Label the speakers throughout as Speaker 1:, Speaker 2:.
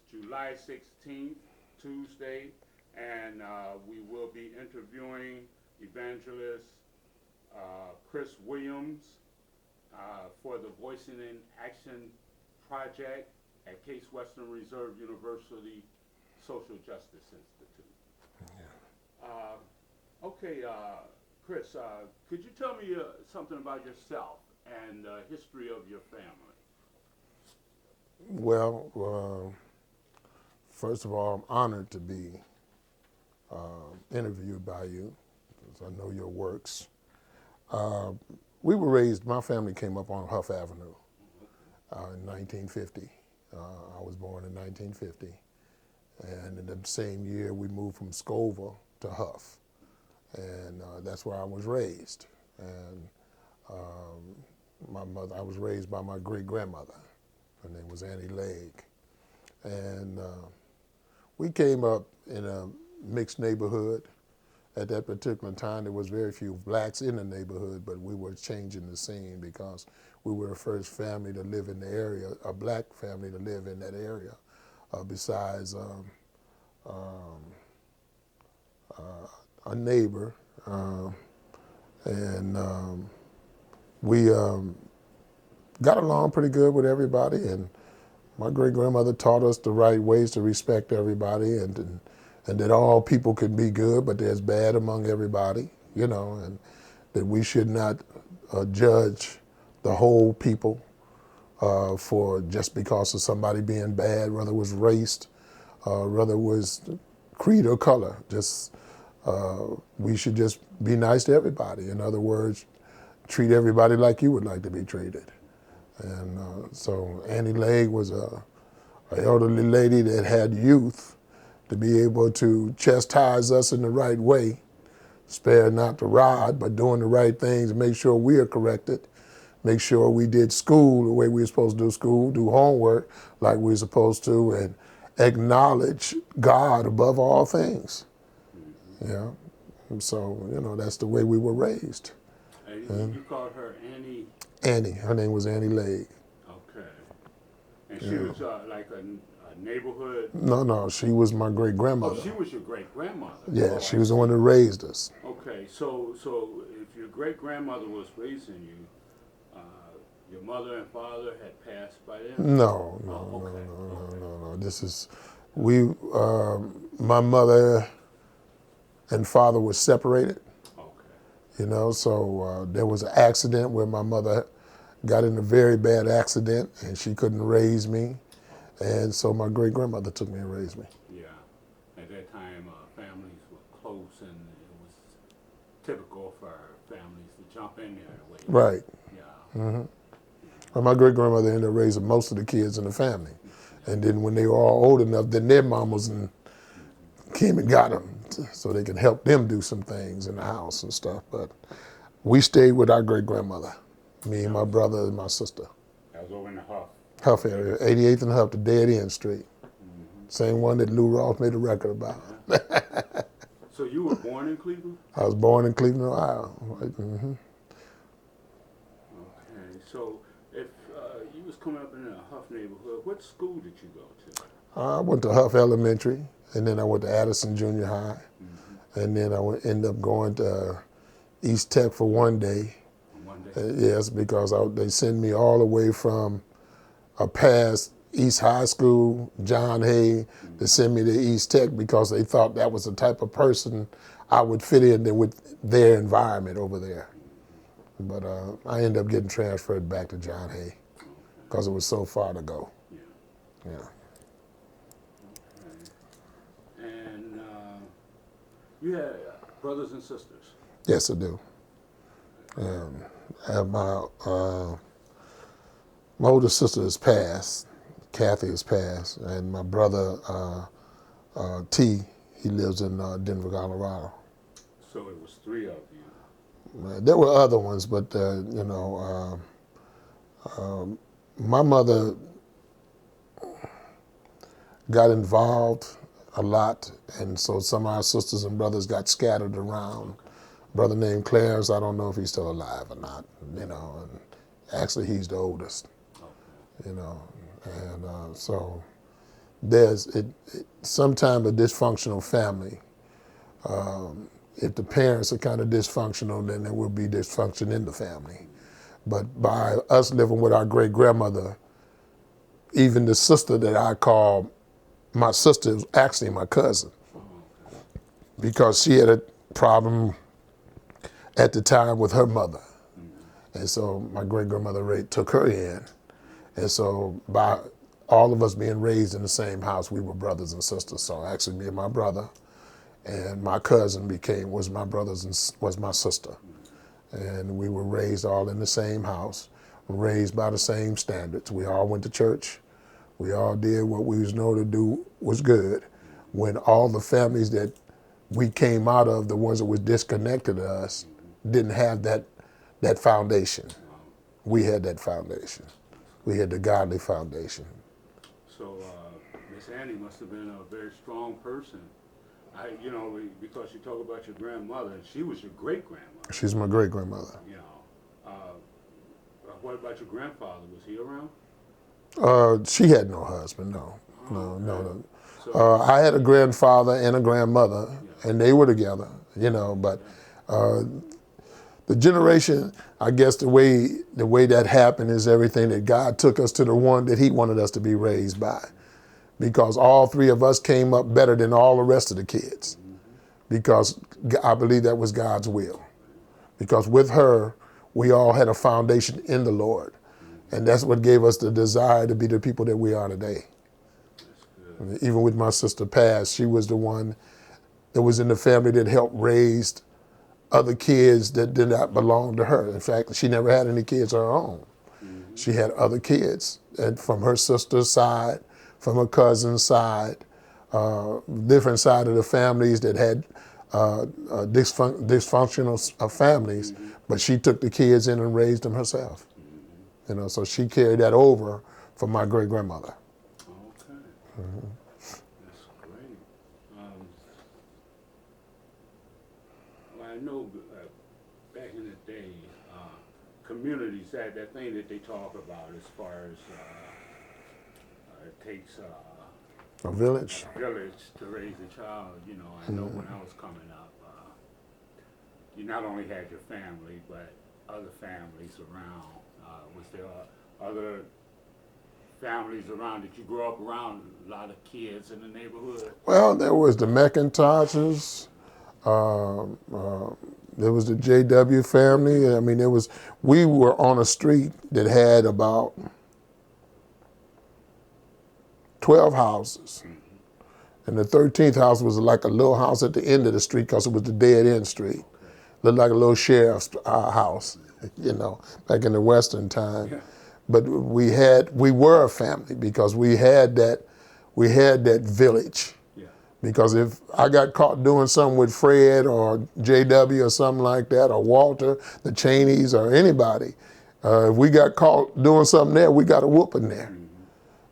Speaker 1: July 16th, Tuesday, and we will be interviewing evangelist Chris Williams for the Voicing in Action project at Case Western Reserve University Social Justice Institute. Okay, Chris, could you tell me something about yourself and the history of your family?
Speaker 2: Well, first of all, I'm honored to be interviewed by you, because I know your works. We were raised, my family came up on Huff Avenue in 1950. I was born in 1950. And in the same year, we moved from Scoville to Huff. And that's where I was raised. And I was raised by my great-grandmother. Her name was Annie Legg. And we came up in a mixed neighborhood. At that particular time, there was very few blacks in the neighborhood, but we were changing the scene because we were the first family to live in the area, a black family to live in that area, besides a neighbor. We got along pretty good with everybody, and my great-grandmother taught us the right ways to respect everybody, and that all people can be good, but there's bad among everybody, you know, and that we should not judge the whole people for just because of somebody being bad, whether it was race, whether it was creed or color. Just we should just be nice to everybody. In other words, treat everybody like you would like to be treated. And so Annie Legg was a elderly lady that had youth to be able to chastise us in the right way, spare not the rod, but doing the right things, make sure we are corrected, make sure we did school the way we were supposed to do school, do homework like we were supposed to, and acknowledge God above all things. Yeah. And so, you know, that's the way we were raised.
Speaker 1: And you called her Annie?
Speaker 2: Annie. Her name was Annie Legg.
Speaker 1: Okay. And she was like a neighborhood?
Speaker 2: No, she was my great-grandmother.
Speaker 1: Oh, she was your great-grandmother?
Speaker 2: Yeah, she was the one that raised us.
Speaker 1: Okay, so if your great-grandmother was raising you, your mother and father had passed by then?
Speaker 2: No. This is, my mother and father were separated.
Speaker 1: Okay.
Speaker 2: You know, so there was an accident where my mother got in a very bad accident and she couldn't raise me. And so my great-grandmother took me and raised me.
Speaker 1: Yeah. At that time, families were close, and it was typical for families to jump in there.
Speaker 2: Right.
Speaker 1: Yeah.
Speaker 2: Mm-hmm. Well, my great-grandmother ended up raising most of the kids in the family. And then when they were all old enough, then their mamas came and got them so they could help them do some things in the house and stuff. But we stayed with our great-grandmother, me and my brother and my sister.
Speaker 1: That was over in the
Speaker 2: Huff area, 88th and Huff, the Dead End Street. Mm-hmm. Same one that Lou Ross made a record about.
Speaker 1: So you were born in Cleveland?
Speaker 2: I was born in Cleveland, Ohio. Mm-hmm.
Speaker 1: Okay, so if you was coming up in a Huff neighborhood, what school did you go to?
Speaker 2: I went to Huff Elementary, and then I went to Addison Junior High, and then I ended up going to East Tech for one day.
Speaker 1: One day?
Speaker 2: Yes, because they sent me all the way from past East High School, John Hay, to send me to East Tech because they thought that was the type of person I would fit in with their environment over there. But I ended up getting transferred back to John Hay because it was so far to go. Yeah.
Speaker 1: Okay. And you had brothers and sisters?
Speaker 2: Yes, I do. I have my older sister has passed, Kathy has passed, and my brother T, he lives in Denver, Colorado.
Speaker 1: So it was three of you?
Speaker 2: There were other ones, but my mother got involved a lot, and so some of our sisters and brothers got scattered around. A brother named Clarence, I don't know if he's still alive or not, you know, and actually he's the oldest. You know, and so sometimes a dysfunctional family. If the parents are kind of dysfunctional, then there will be dysfunction in the family. But by us living with our great grandmother, even the sister that I call my sister is actually my cousin, because she had a problem at the time with her mother. And so my great grandmother took her in. And so by all of us being raised in the same house, we were brothers and sisters. So actually me and my brother and my cousin was my brothers and was my sister. And we were raised all in the same house, raised by the same standards. We all went to church. We all did what we was known to do was good. When all the families that we came out of, the ones that was disconnected to us, didn't have that foundation. We had that foundation. We had the godly foundation.
Speaker 1: So Miss Annie must have been a very strong person. Because you talk about your grandmother, and she was your great-grandmother.
Speaker 2: She's my great-grandmother.
Speaker 1: What about your grandfather? Was he around?
Speaker 2: She had no husband, no.
Speaker 1: Oh,
Speaker 2: No.
Speaker 1: okay. So,
Speaker 2: I had a grandfather and a grandmother, and they were together, but the generation, I guess the way that happened is everything that God took us to the one that he wanted us to be raised by. Because all three of us came up better than all the rest of the kids. Because I believe that was God's will. Because with her, we all had a foundation in the Lord. And that's what gave us the desire to be the people that we are today. Even with my sister passed, she was the one that was in the family that helped raise other kids that did not belong to her. In fact, she never had any kids of her own. She had other kids, and from her sister's side, from her cousin's side, different side of the families that had dysfunctional families, but she took the kids in and raised them herself. So she carried that over from my great grandmother.
Speaker 1: Okay. That's great. Well, I know back in the day, communities had that thing that they talk about as far as it takes
Speaker 2: A village?
Speaker 1: a village to raise a child. I know when I was coming up, you not only had your family, but other families around. Was there other families around that you grew up around, a lot of kids in the neighborhood?
Speaker 2: Well, there was the McIntoshes. There was the JW family. I mean, we were on a street that had about 12 houses. And the 13th house was like a little house at the end of the street because it was the dead end street. Looked like a little sheriff's house, back in the Western time.
Speaker 1: Yeah.
Speaker 2: But we were a family because we had that village.
Speaker 1: Yeah.
Speaker 2: Because if I got caught doing something with Fred or JW or something like that, or Walter, the Cheneys, or anybody, if we got caught doing something there, we got a whooping there.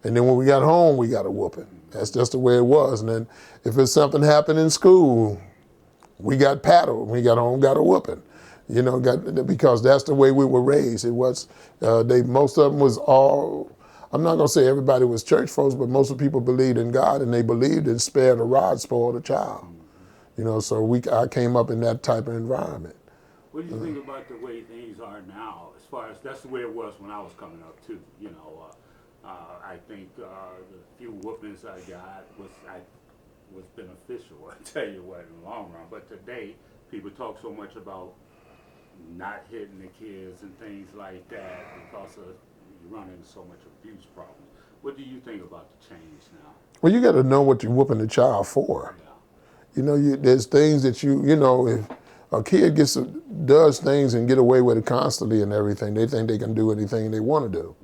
Speaker 2: And then when we got home, we got a whooping. That's just the way it was. And then if it's something happened in school, we got paddled. When we got home, got a whooping. Because that's the way we were raised. It was, most of them was all, I'm not gonna say everybody was church folks, but most of the people believed in God, and they believed in spare the rod, spoil the child. So I came up in that type of environment.
Speaker 1: What do you think about the way things are now? As far as that's the way it was when I was coming up too. I think the few whoopings I got was beneficial. I tell you what, in the long run. But today, people talk so much about not hitting the kids and things like that because of you run into so much abuse problems. What do you think about the change now?
Speaker 2: Well, you got to know what you're whooping the child for.
Speaker 1: Yeah.
Speaker 2: There's things that if a kid does things and get away with it constantly and everything, they think they can do anything they want to do.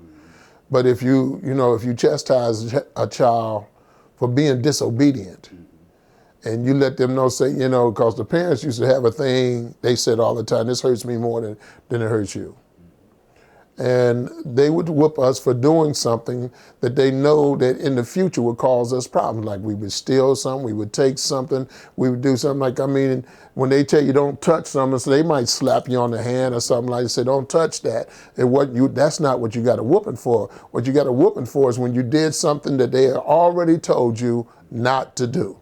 Speaker 2: But if you chastise a child for being disobedient, and you let them know, because the parents used to have a thing they said all the time, this hurts me more than it hurts you. and they would whoop us for doing something that they know that in the future would cause us problems. Like we would steal something, we would take something, we would do something like, I mean, when they tell you don't touch something, so they might slap you on the hand or something like that, say don't touch that. And that's not what you got a whooping for. What you got a whooping for is when you did something that they had already told you not to do,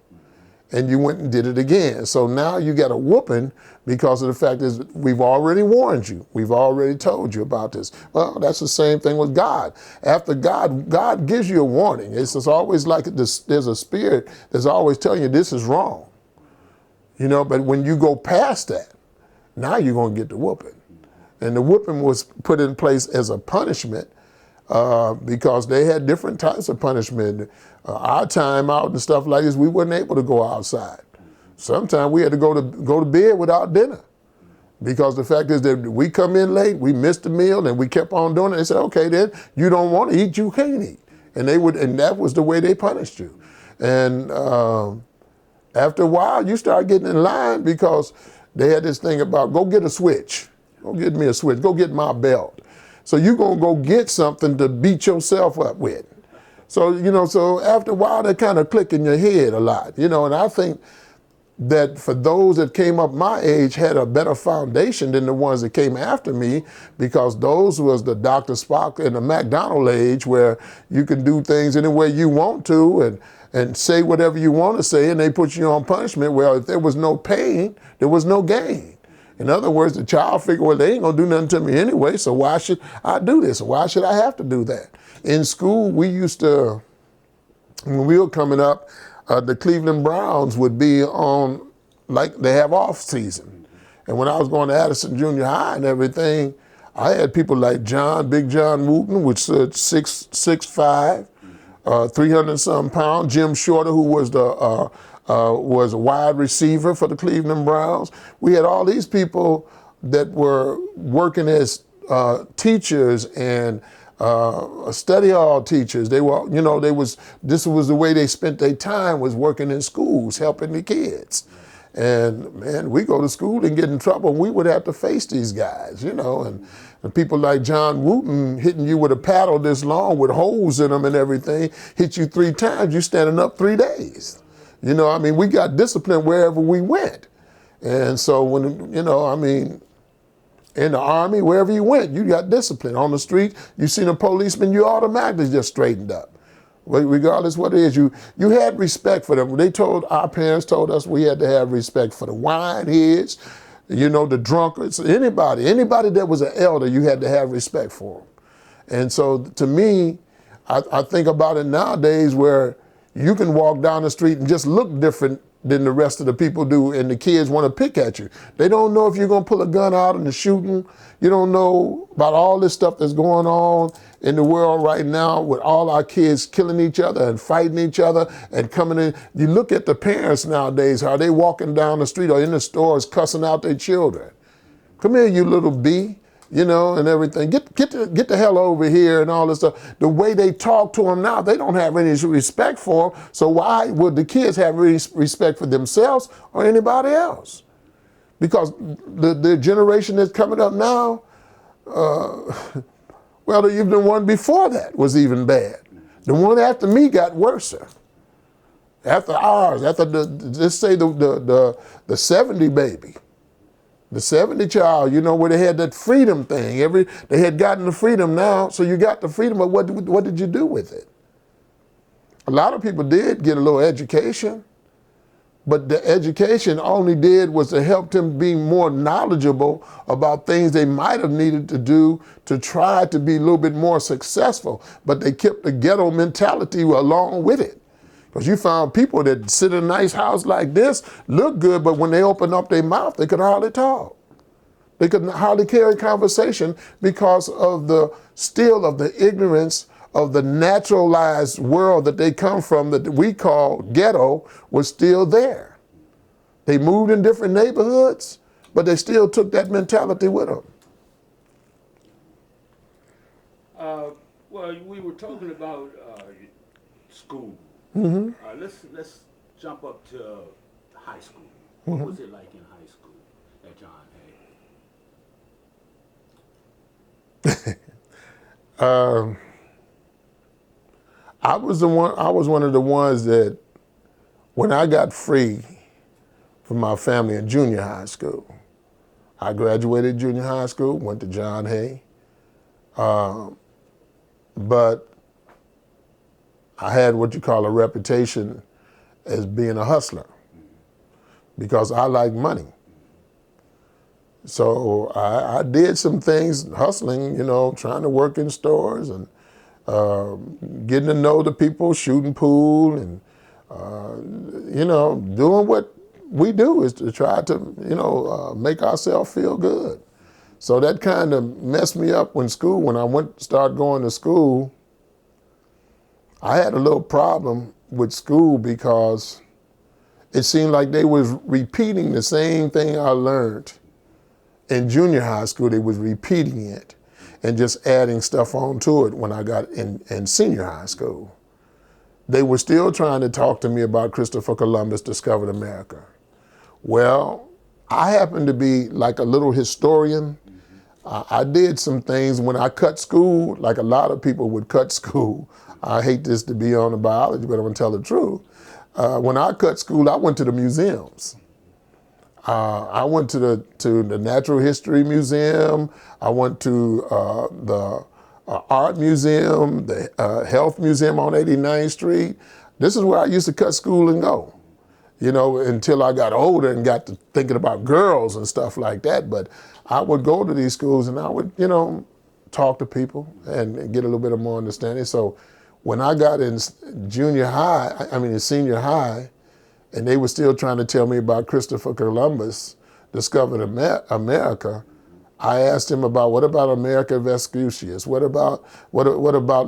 Speaker 2: and you went and did it again. So now you got a whooping because of the fact is we've already warned you. We've already told you about this. Well, that's the same thing with God. After God gives you a warning. It's just always like this, there's a spirit that's always telling you this is wrong. You know, but when you go past that, now you're going to get the whooping. And the whooping was put in place as a punishment because they had different types of punishment. Our time out and stuff like this, we weren't able to go outside. Sometimes we had to go to bed without dinner because the fact is that we come in late, we missed the meal, and we kept on doing it. They said, okay, then you don't want to eat, you can't eat. And that was the way they punished you. And after a while, you start getting in line because they had this thing about go get a switch. Go get me a switch. Go get my belt. So you're going to go get something to beat yourself up with. So, you know, so after a while, that kind of click in your head a lot, you know, and I think that for those that came up my age had a better foundation than the ones that came after me, because those was the Dr. Spock and the McDonald age where you can do things any way you want to and say whatever you want to say, and they put you on punishment. Well, if there was no pain, there was no gain. In other words, the child figured, well, they ain't gonna do nothing to me anyway, so why should I do this? Why should I have to do that? In school, we used to, when we were coming up, the Cleveland Browns would be on, like they have off season. And when I was going to Addison Junior High and everything, I had people like Big John Wooten, which stood 6'5", 300-something pounds. Jim Shorter, who was was a wide receiver for the Cleveland Browns. We had all these people that were working as teachers and study hall teachers. They were, you know, this was the way they spent their time, was working in schools, helping the kids. And man, we go to school and get in trouble, and we would have to face these guys, you know, and people like John Wooten hitting you with a paddle this long with holes in them and everything, hit you 3 times, you standing up 3 days. You know, I mean, we got discipline wherever we went. And so when, you know, I mean, in the Army, wherever you went, you got discipline. On the street, you seen a policeman, you automatically just straightened up. Regardless what it is, you had respect for them. Our parents told us we had to have respect for the wine heads, you know, the drunkards, anybody that was an elder, you had to have respect for them. And so to me, I think about it nowadays where you can walk down the street and just look different than the rest of the people do, and the kids want to pick at you. They don't know if you're going to pull a gun out and shooting. You don't know about all this stuff that's going on in the world right now with all our kids killing each other and fighting each other and coming in. You look at the parents nowadays, how they walking down the street or in the stores cussing out their children. Come here, you little B. You know, and everything. Get the hell over here and all this stuff. The way they talk to them now, they don't have any respect for them. So why would the kids have respect for themselves or anybody else? Because the generation that's coming up now, well, even the one before that was even bad. The one after me got worse. After ours, after let's say the 70 baby. The 70 child, you know, where they had that freedom thing. They had gotten the freedom now, so you got the freedom, but what did you do with it? A lot of people did get a little education, but the education only did was to help them be more knowledgeable about things they might have needed to do to try to be a little bit more successful, but they kept the ghetto mentality along with it. Because you found people that sit in a nice house like this, look good, but when they open up their mouth, they could hardly talk. They could hardly carry conversation because of the ignorance of the naturalized world that they come from, that we call ghetto, was still there. They moved in different neighborhoods, but they still took that mentality with them.
Speaker 1: Well, we were talking about school.
Speaker 2: Mm-hmm.
Speaker 1: Let's jump up to high school. What was it like in high school that John
Speaker 2: Um, I was one of the ones that when I got free from my family in junior high school, I graduated junior high school, went to John Hay, but I had what you call a reputation as being a hustler because I like money. So I did some things hustling, trying to work in stores and getting to know the people, shooting pool and, doing what we do is to try to, make ourselves feel good. So that kind of messed me up when I started going to school. I had a little problem with school because it seemed like they was repeating the same thing I learned in junior high school. They was repeating it and just adding stuff onto it when I got in senior high school. They were still trying to talk to me about Christopher Columbus discovered America. Well, I happen to be like a little historian. I did some things when I cut school, like a lot of people would cut school. I hate this to be on the biology, but I'm gonna tell the truth. When I cut school, I went to the museums. I went to the Natural History Museum. I went to the Art Museum, the Health Museum on 89th Street. This is where I used to cut school and go, until I got older and got to thinking about girls and stuff like that. But I would go to these schools and I would, talk to people and get a little bit of more understanding. So when I got in senior high, and they were still trying to tell me about Christopher Columbus discovered America, I asked him about what about America Vespucius? What about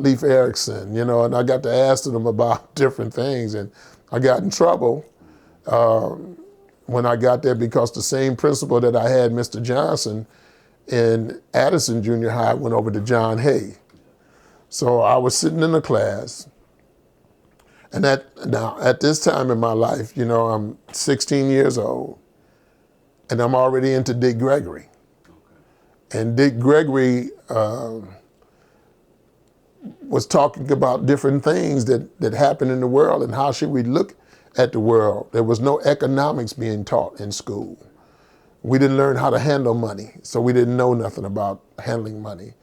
Speaker 2: Leif Erikson? And I got to ask them about different things, and I got in trouble when I got there because the same principal that I had, Mr. Johnson, in Addison Junior High went over to John Hay. So I was sitting in the class, and at this time in my life, I'm 16 years old, and I'm already into Dick Gregory. And Dick Gregory was talking about different things that happen in the world and how should we look at the world. There was no economics being taught in school. We didn't learn how to handle money, so we didn't know nothing about handling money.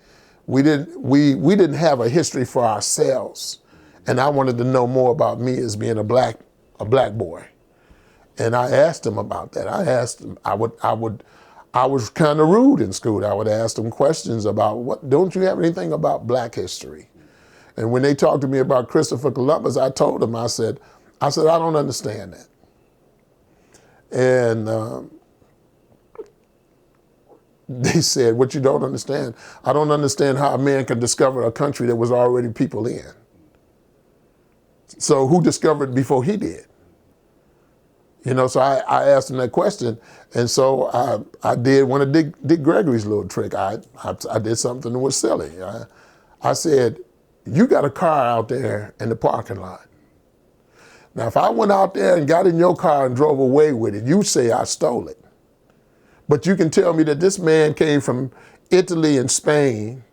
Speaker 2: We didn't have a history for ourselves, and I wanted to know more about me as being a black boy. And I asked him about that. I was kind of rude in school. I would ask them questions about don't you have anything about black history? And when they talked to me about Christopher Columbus, I told them, I said, I don't understand that. And they said, what you don't understand? I don't understand how a man could discover a country that was already people in. So who discovered before he did? So I asked him that question, and so I did one of Dick Gregory's little trick. I did something that was silly. I said, you got a car out there in the parking lot. Now, if I went out there and got in your car and drove away with it, you say I stole it. But you can tell me that this man came from Italy and Spain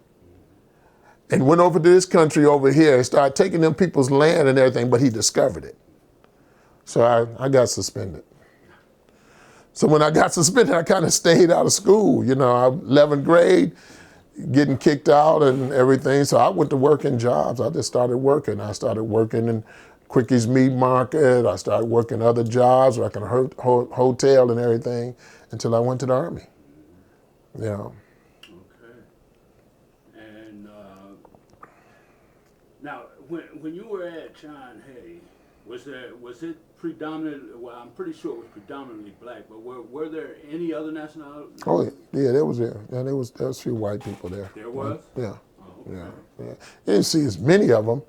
Speaker 2: and went over to this country over here and started taking them people's land and everything, but he discovered it. So I got suspended. So when I got suspended, I kind of stayed out of school. 11th grade, getting kicked out and everything. So I went to working jobs. I just started working. I started working in Quickies Meat Market. I started working other jobs, like in a hotel and everything, until I went to the Army.
Speaker 1: Okay. And now, when you were at John Hay, was it predominant? Well, I'm pretty sure it was predominantly black, but were there any other nationalities?
Speaker 2: Oh yeah, there was a few white people there.
Speaker 1: There was?
Speaker 2: Yeah.
Speaker 1: Oh, okay.
Speaker 2: Yeah. You didn't see as many of them,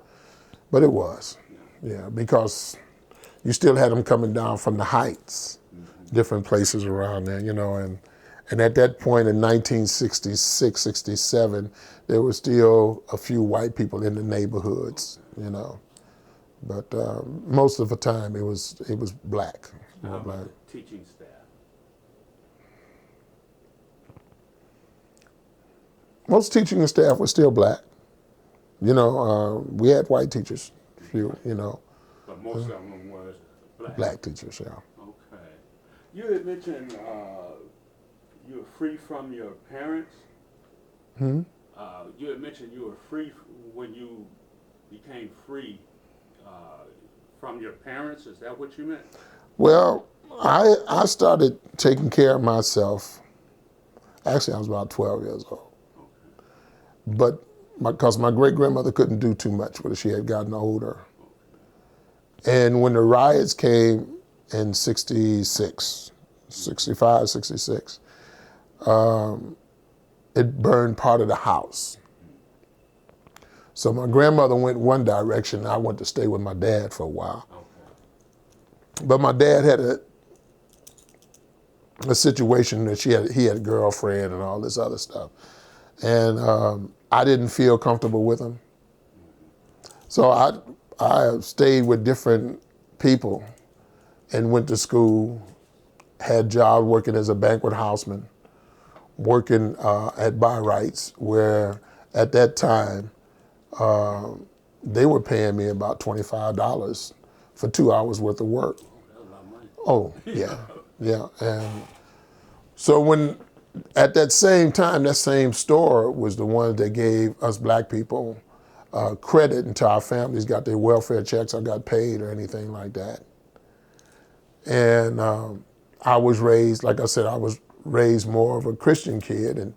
Speaker 2: but it was. Yeah, because you still had them coming down from the heights, different places around there, and at that point in 1966, 67, there were still a few white people in the neighborhoods, But most of the time it was black.
Speaker 1: How about the teaching staff?
Speaker 2: Most teaching staff was still black. You know, we had white teachers, few, you know,
Speaker 1: But most of them was black.
Speaker 2: black teachers, yeah.
Speaker 1: Okay. You had mentioned you were free from your parents.
Speaker 2: Hmm?
Speaker 1: You had mentioned you were free when you became free from your parents. Is that what you meant?
Speaker 2: Well, I started taking care of myself. Actually, I was about 12 years old.
Speaker 1: Okay.
Speaker 2: But because my great-grandmother couldn't do too much with it, she had gotten older. And when the riots came in 66, 65, 66, it burned part of the house. So my grandmother went one direction, and I went to stay with my dad for a while.
Speaker 1: Okay.
Speaker 2: But my dad had a situation that he had a girlfriend and all this other stuff. And I didn't feel comfortable with him. So I stayed with different people and went to school, had jobs working as a banquet houseman, working at Buy Rights, where at that time they were paying me about $25 for 2 hours worth of work.
Speaker 1: That was a lot of money.
Speaker 2: Oh, yeah, yeah. And so when, at that same time, that same store was the one that gave us black people credit until our families got their welfare checks or got paid or anything like that. And I was raised, like I said, I was raised more of a Christian kid, and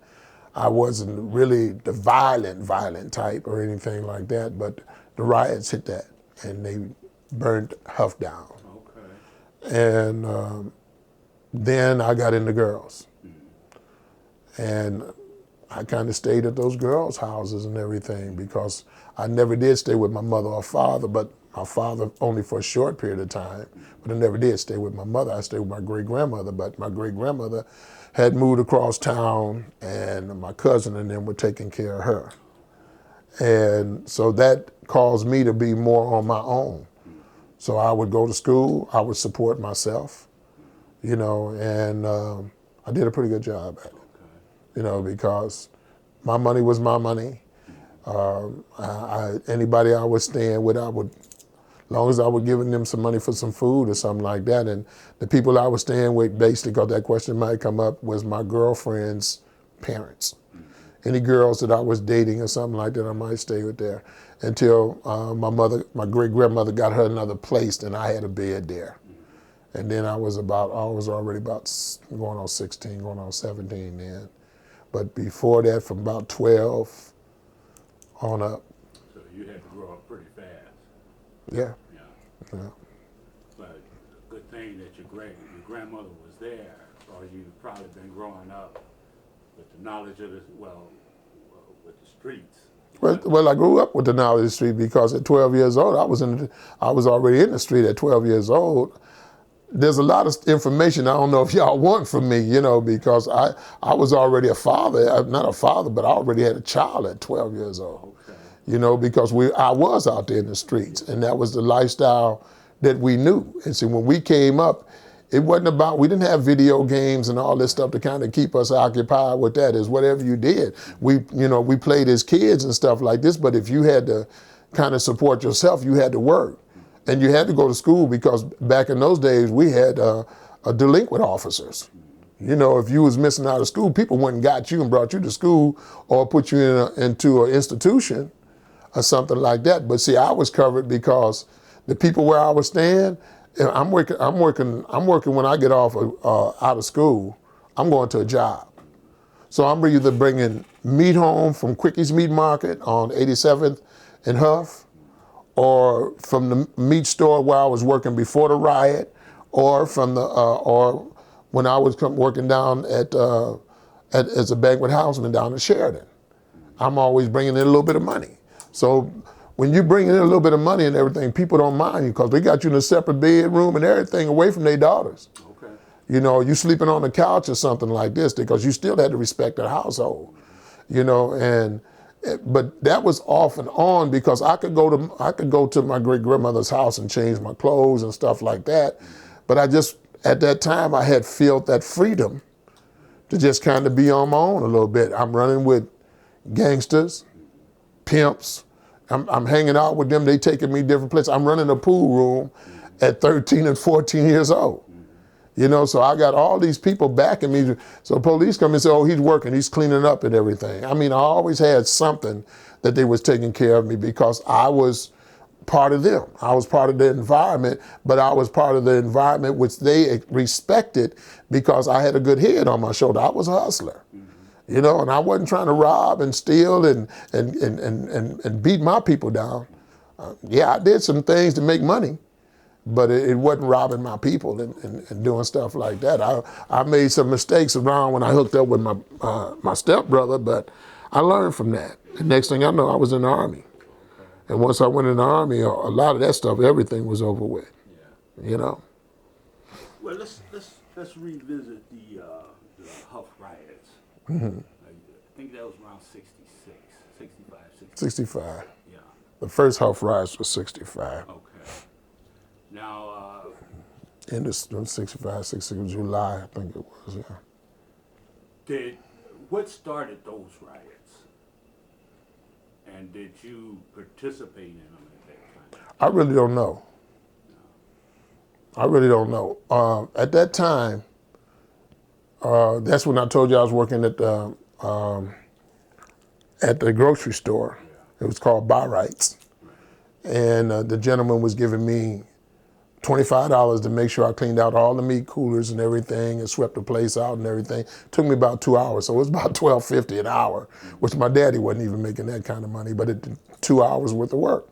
Speaker 2: I wasn't really the violent type or anything like that, but the riots hit that, and they burned Huff down.
Speaker 1: Okay.
Speaker 2: And then I got into girls. And I kind of stayed at those girls' houses and everything because I never did stay with my mother or father, but my father only for a short period of time. But I never did stay with my mother. I stayed with my great-grandmother, but my great-grandmother had moved across town, and my cousin and them were taking care of her. And so that caused me to be more on my own. So I would go to school, I would support myself, you know, and I did a pretty good job at it, you know, because my money was my money. Anybody I was staying with, I would, as long as I was giving them some money for some food or something like that. And the people I was staying with, basically, because that question might come up, was my girlfriend's parents. Any girls that I was dating or something like that, I might stay with there until my great-grandmother got her another place, and I had a bed there. And then I was already about going on 16, going on 17 then. But before that, from about 12 on up.
Speaker 1: So you had to grow up pretty fast.
Speaker 2: Yeah.
Speaker 1: Yeah.
Speaker 2: Yeah.
Speaker 1: But good thing that your grandmother was there, or you'd probably been growing up with the knowledge of with the streets.
Speaker 2: Well, I grew up with the knowledge of the street because at 12 years old, I was already in the street at 12 years old. There's a lot of information I don't know if y'all want from me, you know, because I was already a father, not a father, but I already had a child at 12 years old,
Speaker 1: Okay.
Speaker 2: you know, because I was out there in the streets, and that was the lifestyle that we knew. And see, when we came up, it wasn't about, we didn't have video games and all this stuff to kind of keep us occupied with that. Is whatever you did. We played as kids and stuff like this, but if you had to kind of support yourself, you had to work. And you had to go to school because back in those days, we had delinquent officers. You know, if you was missing out of school, people went and got you and brought you to school or put you into an institution or something like that. But see, I was covered because the people where I was staying, I'm working when I get off out of school, I'm going to a job. So I'm either bringing meat home from Quickies Meat Market on 87th and Huff, or from the meat store where I was working before the riot, or from or when I was working down as a banquet houseman down in Sheridan. I'm always bringing in a little bit of money. So when you bring in a little bit of money and everything, people don't mind you because they got you in a separate bedroom and everything away from their daughters.
Speaker 1: Okay.
Speaker 2: You know, you sleeping on the couch or something like this because you still had to respect the household. You know, but that was off and on because I could go to my great-grandmother's house and change my clothes and stuff like that. But at that time, I had felt that freedom to just kind of be on my own a little bit. I'm running with gangsters, pimps, I'm hanging out with them. They taking me different places. I'm running a pool room at 13 and 14 years old. You know, so I got all these people backing me. So police come and say, oh, he's working, he's cleaning up and everything. I mean, I always had something that they was taking care of me because I was part of them. I was part of the environment, but I was part of the environment which they respected because I had a good head on my shoulder. I was a hustler. You know, and I wasn't trying to rob and steal and beat my people down. Yeah, I did some things to make money, but it wasn't robbing my people and doing stuff like that. I made some mistakes around when I hooked up with my stepbrother, but I learned from that. The next thing I know, I was in the Army. And once I went in the Army, a lot of that stuff, everything was over with, you know.
Speaker 1: Well, let's revisit the Huff riots.
Speaker 2: Mm-hmm.
Speaker 1: I think that was around 66, 65, 66.
Speaker 2: 65.
Speaker 1: Yeah.
Speaker 2: The first Huff riots was 65.
Speaker 1: Okay. Now,
Speaker 2: In the 65, 66, July, I think it was, yeah.
Speaker 1: what started those riots? And did you participate in them at that time?
Speaker 2: I really don't know. I really don't know. At that time, that's when I told you I was working at the grocery store. It was called Buy Rights. And the gentleman was giving me $25 to make sure I cleaned out all the meat coolers and everything and swept the place out and everything. It took me about 2 hours, so it was about $12.50 an hour, which my daddy wasn't even making that kind of money, but it did 2 hours worth of work.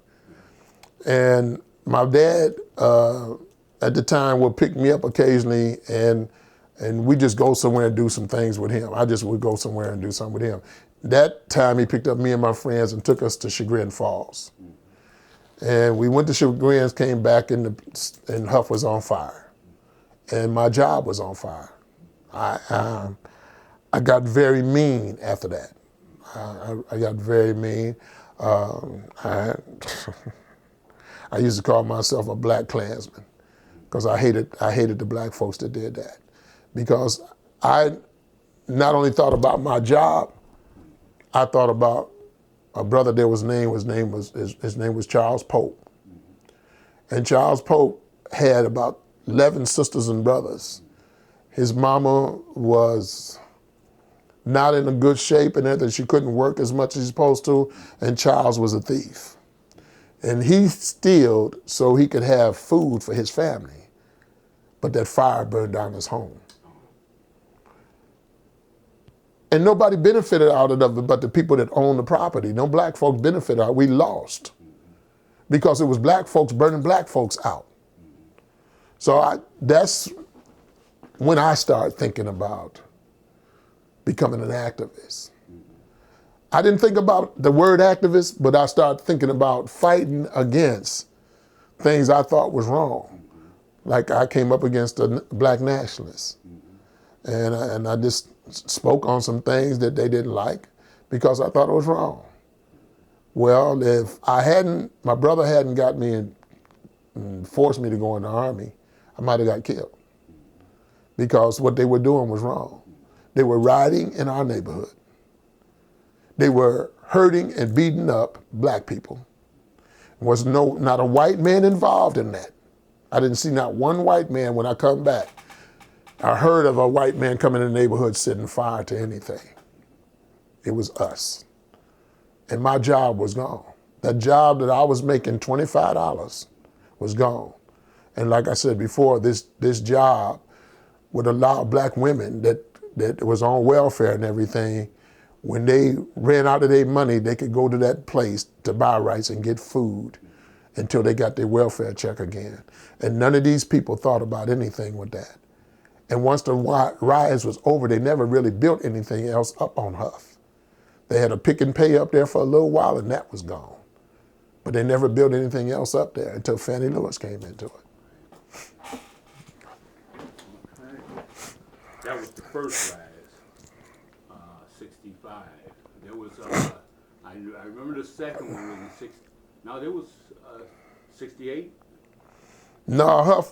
Speaker 2: And my dad, at the time, would pick me up occasionally and we just go somewhere and do some things with him. I just would go somewhere and do something with him. That time he picked up me and my friends and took us to Chagrin Falls. And we went to Chagrin's, came back, and Huff was on fire. And my job was on fire. I got very mean after that. I got very mean. I used to call myself a black Klansman because I hated the black folks that did that. Because I not only thought about my job, I thought about a brother there his name was Charles Pope. And Charles Pope had about 11 sisters and brothers. His mama was not in a good shape and that she couldn't work as much as she's supposed to, and Charles was a thief. And he stealed so he could have food for his family, but that fire burned down his home. And nobody benefited out of it but the people that owned the property. No black folks benefited out. We lost because it was black folks burning black folks out. So that's when I started thinking about becoming an activist. I didn't think about the word activist, but I started thinking about fighting against things I thought was wrong. Like I came up against the black nationalists. And I just spoke on some things that they didn't like because I thought it was wrong. Well, if my brother hadn't got me and forced me to go in the Army, I might have got killed because what they were doing was wrong. They were rioting in our neighborhood. They were hurting and beating up black people. There was not a white man involved in that. I didn't see not one white man when I come back. I heard of a white man coming in the neighborhood setting fire to anything. It was us. And my job was gone. That job that I was making $25 was gone. And like I said before, this job would allow black women that was on welfare and everything, when they ran out of their money, they could go to that place to buy rights and get food until they got their welfare check again. And none of these people thought about anything with that. And once the riots was over, they never really built anything else up on Huff. They had a pick and pay up there for a little while and that was gone. But they never built anything else up there until Fannie Lewis came into it.
Speaker 1: Okay. That was the first riots, 65. There was, I remember the second one was in 60. No, there was 68.
Speaker 2: No,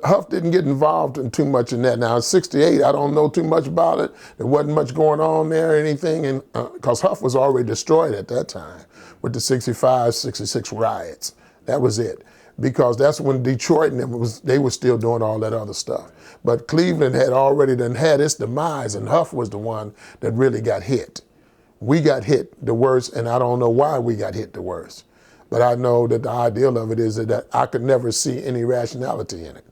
Speaker 2: Huff didn't get involved in too much in that. Now, in 68, I don't know too much about it. There wasn't much going on there or anything, and because Huff was already destroyed at that time with the 65, 66 riots. That was it. Because that's when Detroit and they were still doing all that other stuff. But Cleveland had already had its demise, and Huff was the one that really got hit. We got hit the worst, and I don't know why we got hit the worst. But I know that the ideal of it is that I could never see any rationality in it.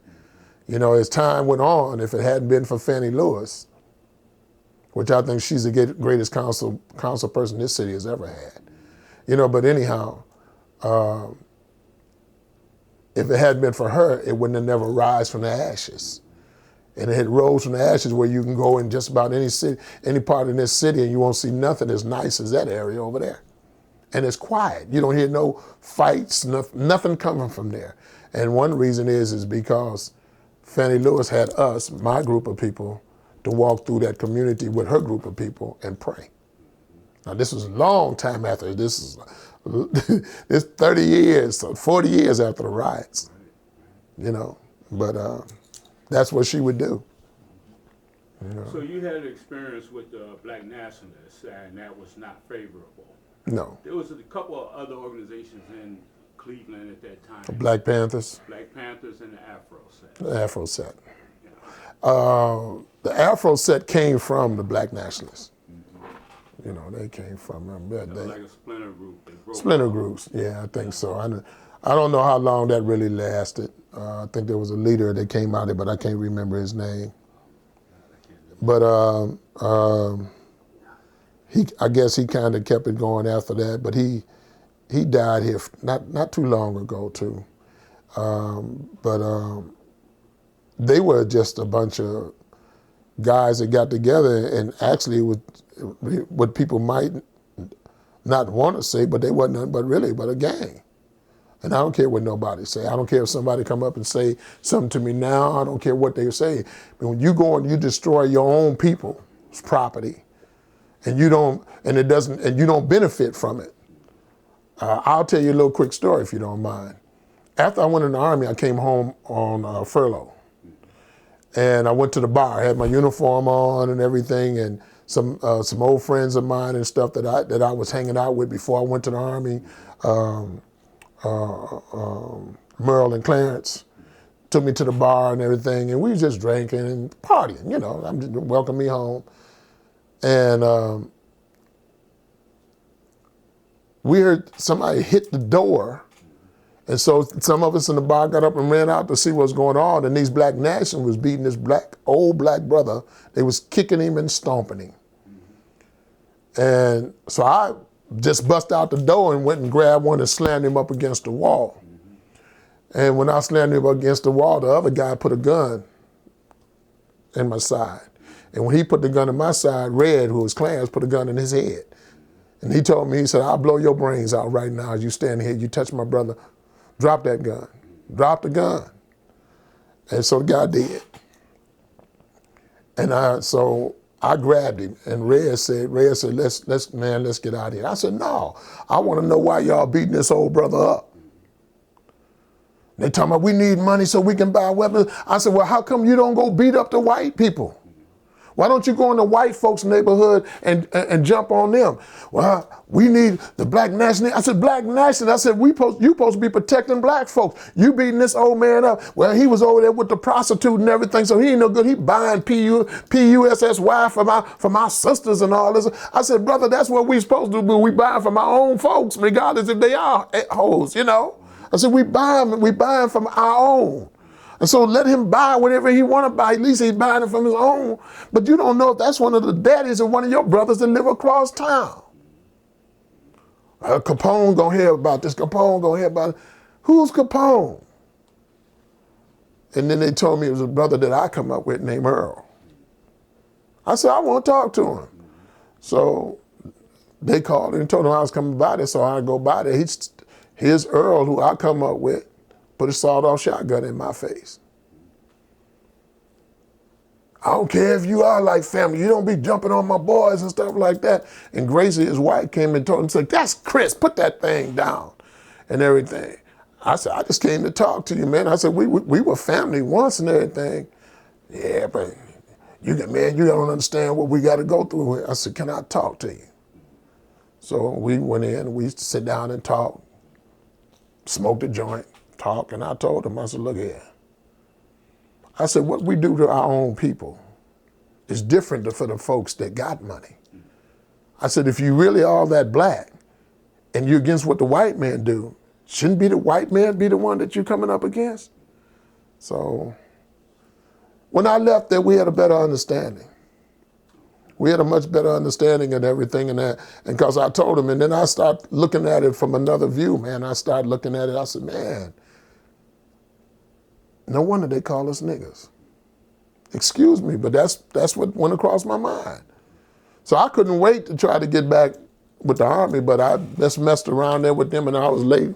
Speaker 2: You know, as time went on, if it hadn't been for Fannie Lewis, which I think she's the greatest council person this city has ever had. You know, but anyhow, if it hadn't been for her, it wouldn't have never rise from the ashes. And it had rose from the ashes where you can go in just about any city, any part in this city, and you won't see nothing as nice as that area over there. And it's quiet. You don't hear no fights, nothing coming from there. And one reason is because Fannie Lewis had us, my group of people, to walk through that community with her group of people and pray. Now, this was a long time after. This is 30 years, 40 years after the riots, you know. But that's what she would do. You know?
Speaker 1: So you had an experience with the black nationalists, and that was not favorable.
Speaker 2: No.
Speaker 1: There was a couple of other organizations in Cleveland at that time.
Speaker 2: The Black Panthers.
Speaker 1: Black Panthers and the Afro Set.
Speaker 2: The Afro Set.
Speaker 1: Yeah.
Speaker 2: The Afro Set came from the black nationalists. You know, they came from them.
Speaker 1: Like a splinter group.
Speaker 2: Splinter groups, yeah, I think so. I don't know how long that really lasted. I think there was a leader that came out of it, but I can't remember his name. But I guess he kind of kept it going after that. But he died here not too long ago too. But they were just a bunch of guys that got together, and actually what people might not want to say, but they wasn't nothing but a gang. And I don't care what nobody say. I don't care if somebody come up and say something to me now. I don't care what they say. But when you go and you destroy your own people's property, and you don't benefit from it. I'll tell you a little quick story if you don't mind. After I went in the Army, I came home on furlough. And I went to the bar. I had my uniform on and everything, and some old friends of mine and stuff that I was hanging out with before I went to the Army. Merle and Clarence took me to the bar and everything, and we was just drinking and partying. You know, I'm just welcome me home, and we heard somebody hit the door. And so some of us in the bar got up and ran out to see what's going on, and these black nationalists was beating this old black brother. They was kicking him and stomping him. And so I just bust out the door and went and grabbed one and slammed him up against the wall. And when I slammed him up against the wall, the other guy put a gun in my side. And when he put the gun in my side, Red, who was Clarence, put a gun in his head. And he told me, he said, I'll blow your brains out right now as you stand here, you touch my brother. Drop that gun. Drop the gun. And so the guy did. And so I grabbed him, and Red said, let's get out of here. I said, no, I want to know why y'all beating this old brother up. They talking about we need money so we can buy weapons. I said, well, how come you don't go beat up the white people? Why don't you go in the white folks' neighborhood and jump on them? Well, we need the black nationalists. I said, black nationalists? I said, you supposed to be protecting black folks. You beating this old man up. Well, he was over there with the prostitute and everything, so he ain't no good. He buying PUSSY for my sisters and all this. I said, brother, that's what we supposed to do. We buying from our own folks, regardless if they are hoes, you know. I said, we buying from our own. And so let him buy whatever he want to buy. At least he's buying it from his own. But you don't know if that's one of the daddies of one of your brothers that live across town. Capone gonna hear about this. Capone gonna hear about it. Who's Capone? And then they told me it was a brother that I come up with named Earl. I said, I want to talk to him. So they called and told him I was coming by there, so I go by there. Here's Earl, who I come up with. Put a sawed-off shotgun in my face. I don't care if you are like family. You don't be jumping on my boys and stuff like that. And Gracie, his wife, came and told him, said, that's Chris, put that thing down and everything. I said, I just came to talk to you, man. I said, we were family once and everything. Yeah, but you don't understand what we got to go through. I said, can I talk to you? So we went in, we used to sit down and talk, smoked a joint, talk, and I told him, I said, look here. I said, what we do to our own people is different for the folks that got money. I said, if you really are that black and you're against what the white man do, shouldn't be the white man be the one that you're coming up against? So when I left there, we had a better understanding. We had a much better understanding of everything and that. And because I told him, and then I started looking at it from another view, man. I started looking at it, I said, man, no wonder they call us niggas. Excuse me, but that's what went across my mind. So I couldn't wait to try to get back with the Army, but I just messed around there with them, and I was late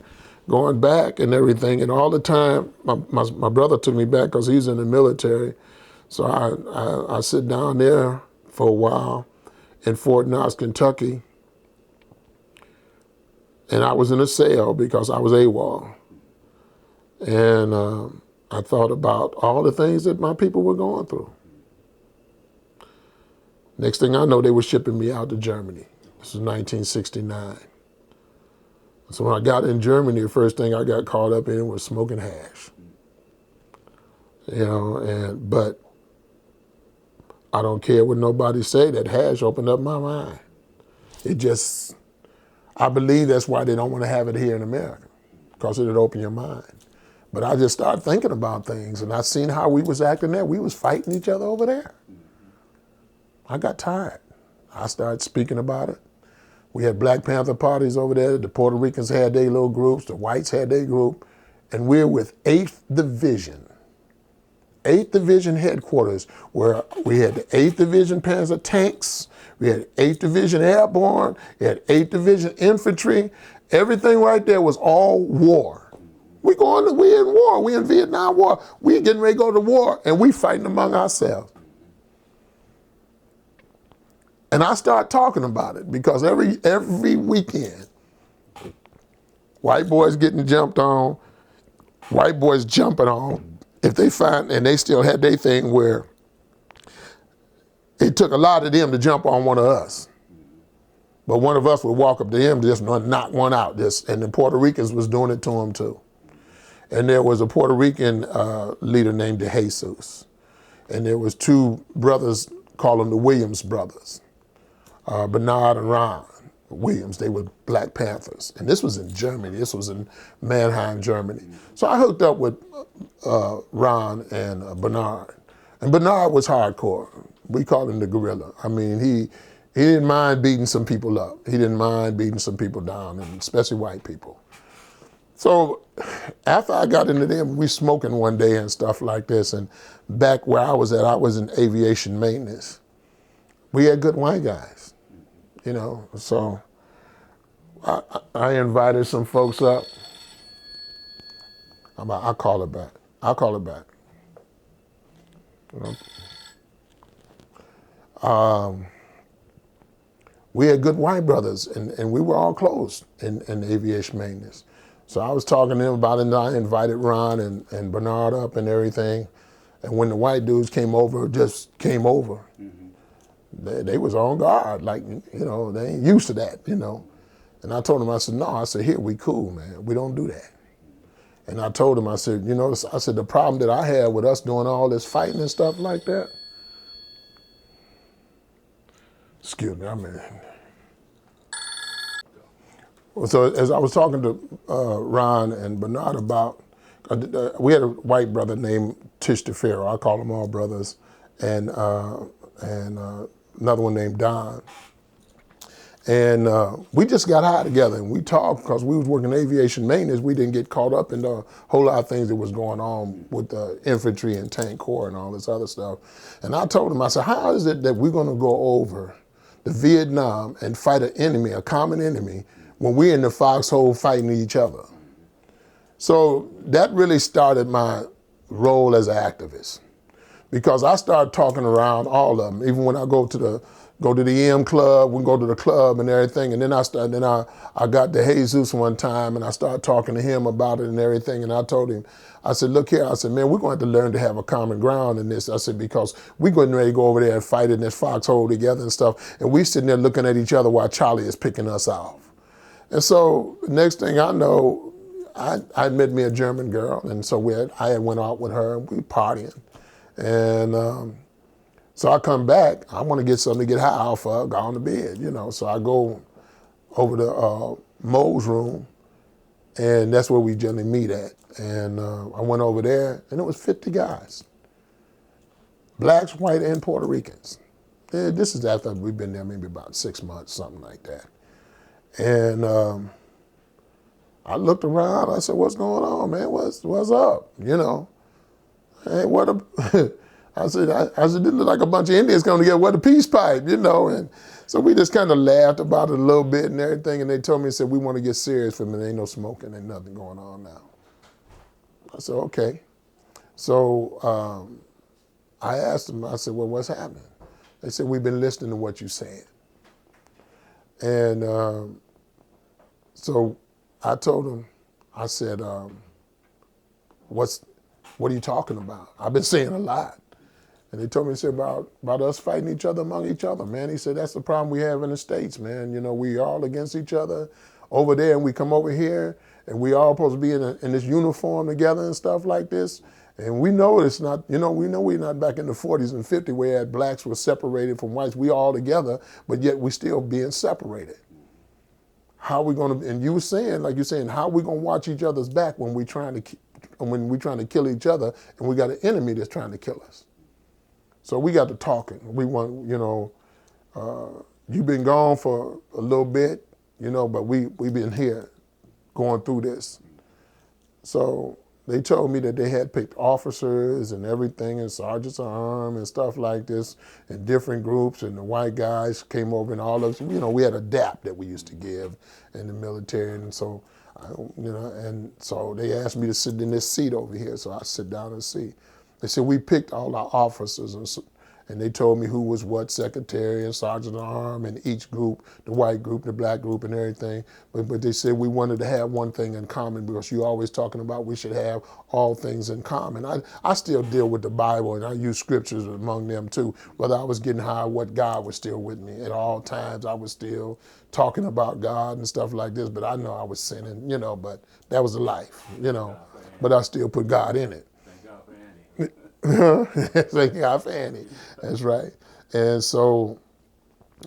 Speaker 2: going back and everything. And all the time, my brother took me back because he's in the military. So I sit down there for a while in Fort Knox, Kentucky. And I was in a cell because I was AWOL. And I thought about all the things that my people were going through. Next thing I know, they were shipping me out to Germany. This was 1969. So when I got in Germany, the first thing I got caught up in was smoking hash. You know, but I don't care what nobody say, that hash opened up my mind. I believe that's why they don't want to have it here in America, because it'll open your mind. But I just started thinking about things, and I seen how we was acting there. We was fighting each other over there. I got tired. I started speaking about it. We had Black Panther parties over there. The Puerto Ricans had their little groups. The whites had their group. And we're with 8th Division. 8th Division headquarters, where we had the 8th Division Panzer tanks. We had 8th Division Airborne. We had 8th Division Infantry. Everything right there was all war. We in war. We in Vietnam War. We getting ready to go to war, and we fighting among ourselves. And I start talking about it because every weekend, white boys getting jumped on, white boys jumping on. If they find, and they still had their thing where it took a lot of them to jump on one of us. But one of us would walk up to him, just knock one out. And the Puerto Ricans was doing it to him too. And there was a Puerto Rican leader named De Jesus. And there was 2 brothers, call them the Williams brothers. Bernard and Ron Williams. They were Black Panthers. And this was in Germany. This was in Mannheim, Germany. So I hooked up with Ron and Bernard. And Bernard was hardcore. We called him the gorilla. I mean, he didn't mind beating some people up. He didn't mind beating some people down, and especially white people. So after I got into them, we smoking one day and stuff like this. And back where I was at, I was in aviation maintenance. We had good white guys, you know. So I invited some folks up. I'll call it back. I'll call it back. You know? We had good white brothers, and we were all close in aviation maintenance. So I was talking to them about it, and I invited Ron and Bernard up and everything. And when the white dudes came over, they was on guard, like, you know, they ain't used to that, you know. And I told them, I said, no, I said, here, we cool, man. We don't do that. And I told them, I said, you know, I said, the problem that I had with us doing all this fighting and stuff like that, excuse me, I mean. So as I was talking to Ron and Bernard about, we had a white brother named Tish DeFaro. I call them all brothers, and another one named Don. And we just got high together, and we talked because we was working aviation maintenance. We didn't get caught up in the whole lot of things that was going on with the infantry and tank corps and all this other stuff. And I told him, I said, how is it that we're going to go over to Vietnam and fight an enemy, a common enemy, when we're in the foxhole fighting each other? So that really started my role as an activist, because I started talking around all of them. Even when I go to go to the M Club, we go to the club and everything. And then I got to Jesus one time and I started talking to him about it and everything. And I told him, I said, look here, I said, man, we're going to have to learn to have a common ground in this. I said, because we're going to go over there and fight in this foxhole together and stuff. And we sitting there looking at each other while Charlie is picking us off. And so the next thing I know, I met me a German girl. And so I had went out with her and we partying. And so I come back, I want to get something to get high off of, go on to bed, you know. So I go over to Mo's room, and that's where we generally meet at. And I went over there, and it was 50 guys, blacks, white, and Puerto Ricans. And this is after we've been there maybe about 6 months, something like that. And I looked around, I said, what's going on, man? What's up, you know? Hey, I said, this look like a bunch of Indians coming together with a peace pipe, you know? And so we just kind of laughed about it a little bit and everything, and they told me, said, we want to get serious for a minute. Ain't no smoking, ain't nothing going on now. I said, okay. So I asked them, I said, well, what's happening? They said, we've been listening to what you said. And so I told them, I said, what are you talking about? I've been saying a lot. And they told me, said, about us fighting each other among each other, man. He said, that's the problem we have in the States, man. You know, we all against each other over there, and we come over here, and we all supposed to be in this uniform together and stuff like this. And we know it's not, you know, we know we're not back in the 40s and 50s where blacks were separated from whites. We all together, but yet we still being separated. How are we going to, and you were saying, like you're saying, how are we going to watch each other's back when we're trying to kill each other and we got an enemy that's trying to kill us? So we got to talking. We want, you know, you've been gone for a little bit, you know, but we've been here going through this. So they told me that they had picked officers and everything and sergeants of arms and stuff like this in different groups, and the white guys came over and all of, you know, we had a DAP that we used to give in the military, and so, you know, and so they asked me to sit in this seat over here, so I sit down and see. They said, we picked all our officers, and they told me who was what, secretary and sergeant of arms in each group, the white group, the black group, and everything. But they said we wanted to have one thing in common, because you're always talking about we should have all things in common. I still deal with the Bible, and I use scriptures among them too. Whether I was getting high, what, God was still with me. At all times, I was still talking about God and stuff like this, but I know I was sinning, you know, but that was the life, you know. But I still put God in it. Thank God for Annie. That's right. And so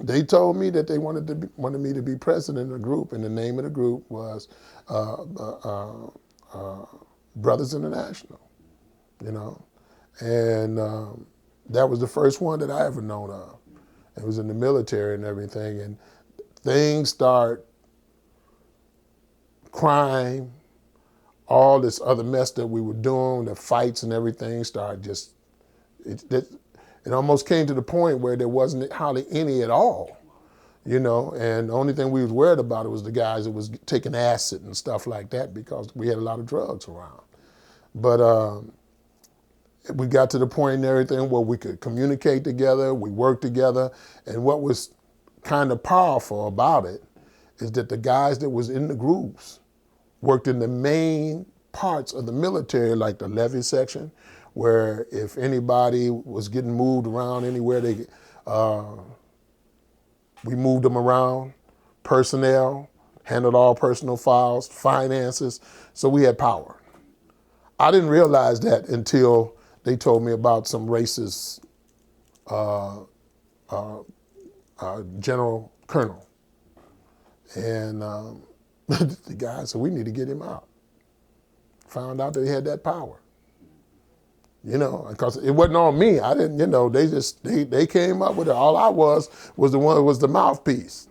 Speaker 2: they told me that they wanted me to be president of the group, and the name of the group was Brothers International, you know. And that was the first one that I ever known of. It was in the military and everything, and things start, crime, all this other mess that we were doing, the fights and everything started just, it almost came to the point where there wasn't hardly any at all, you know, and the only thing we was worried about it was the guys that was taking acid and stuff like that, because we had a lot of drugs around. But we got to the point and everything where we could communicate together, we worked together, and what was kind of powerful about it is that the guys that was in the groups worked in the main parts of the military, like the levee section, where if anybody was getting moved around anywhere, we moved them around. Personnel, handled all personal files, finances, so we had power. I didn't realize that until they told me about some racist general colonel. And the guy said, we need to get him out. Found out that he had that power. You know, because it wasn't on me. I didn't, you know, they came up with it. All I was the one who was the mouthpiece,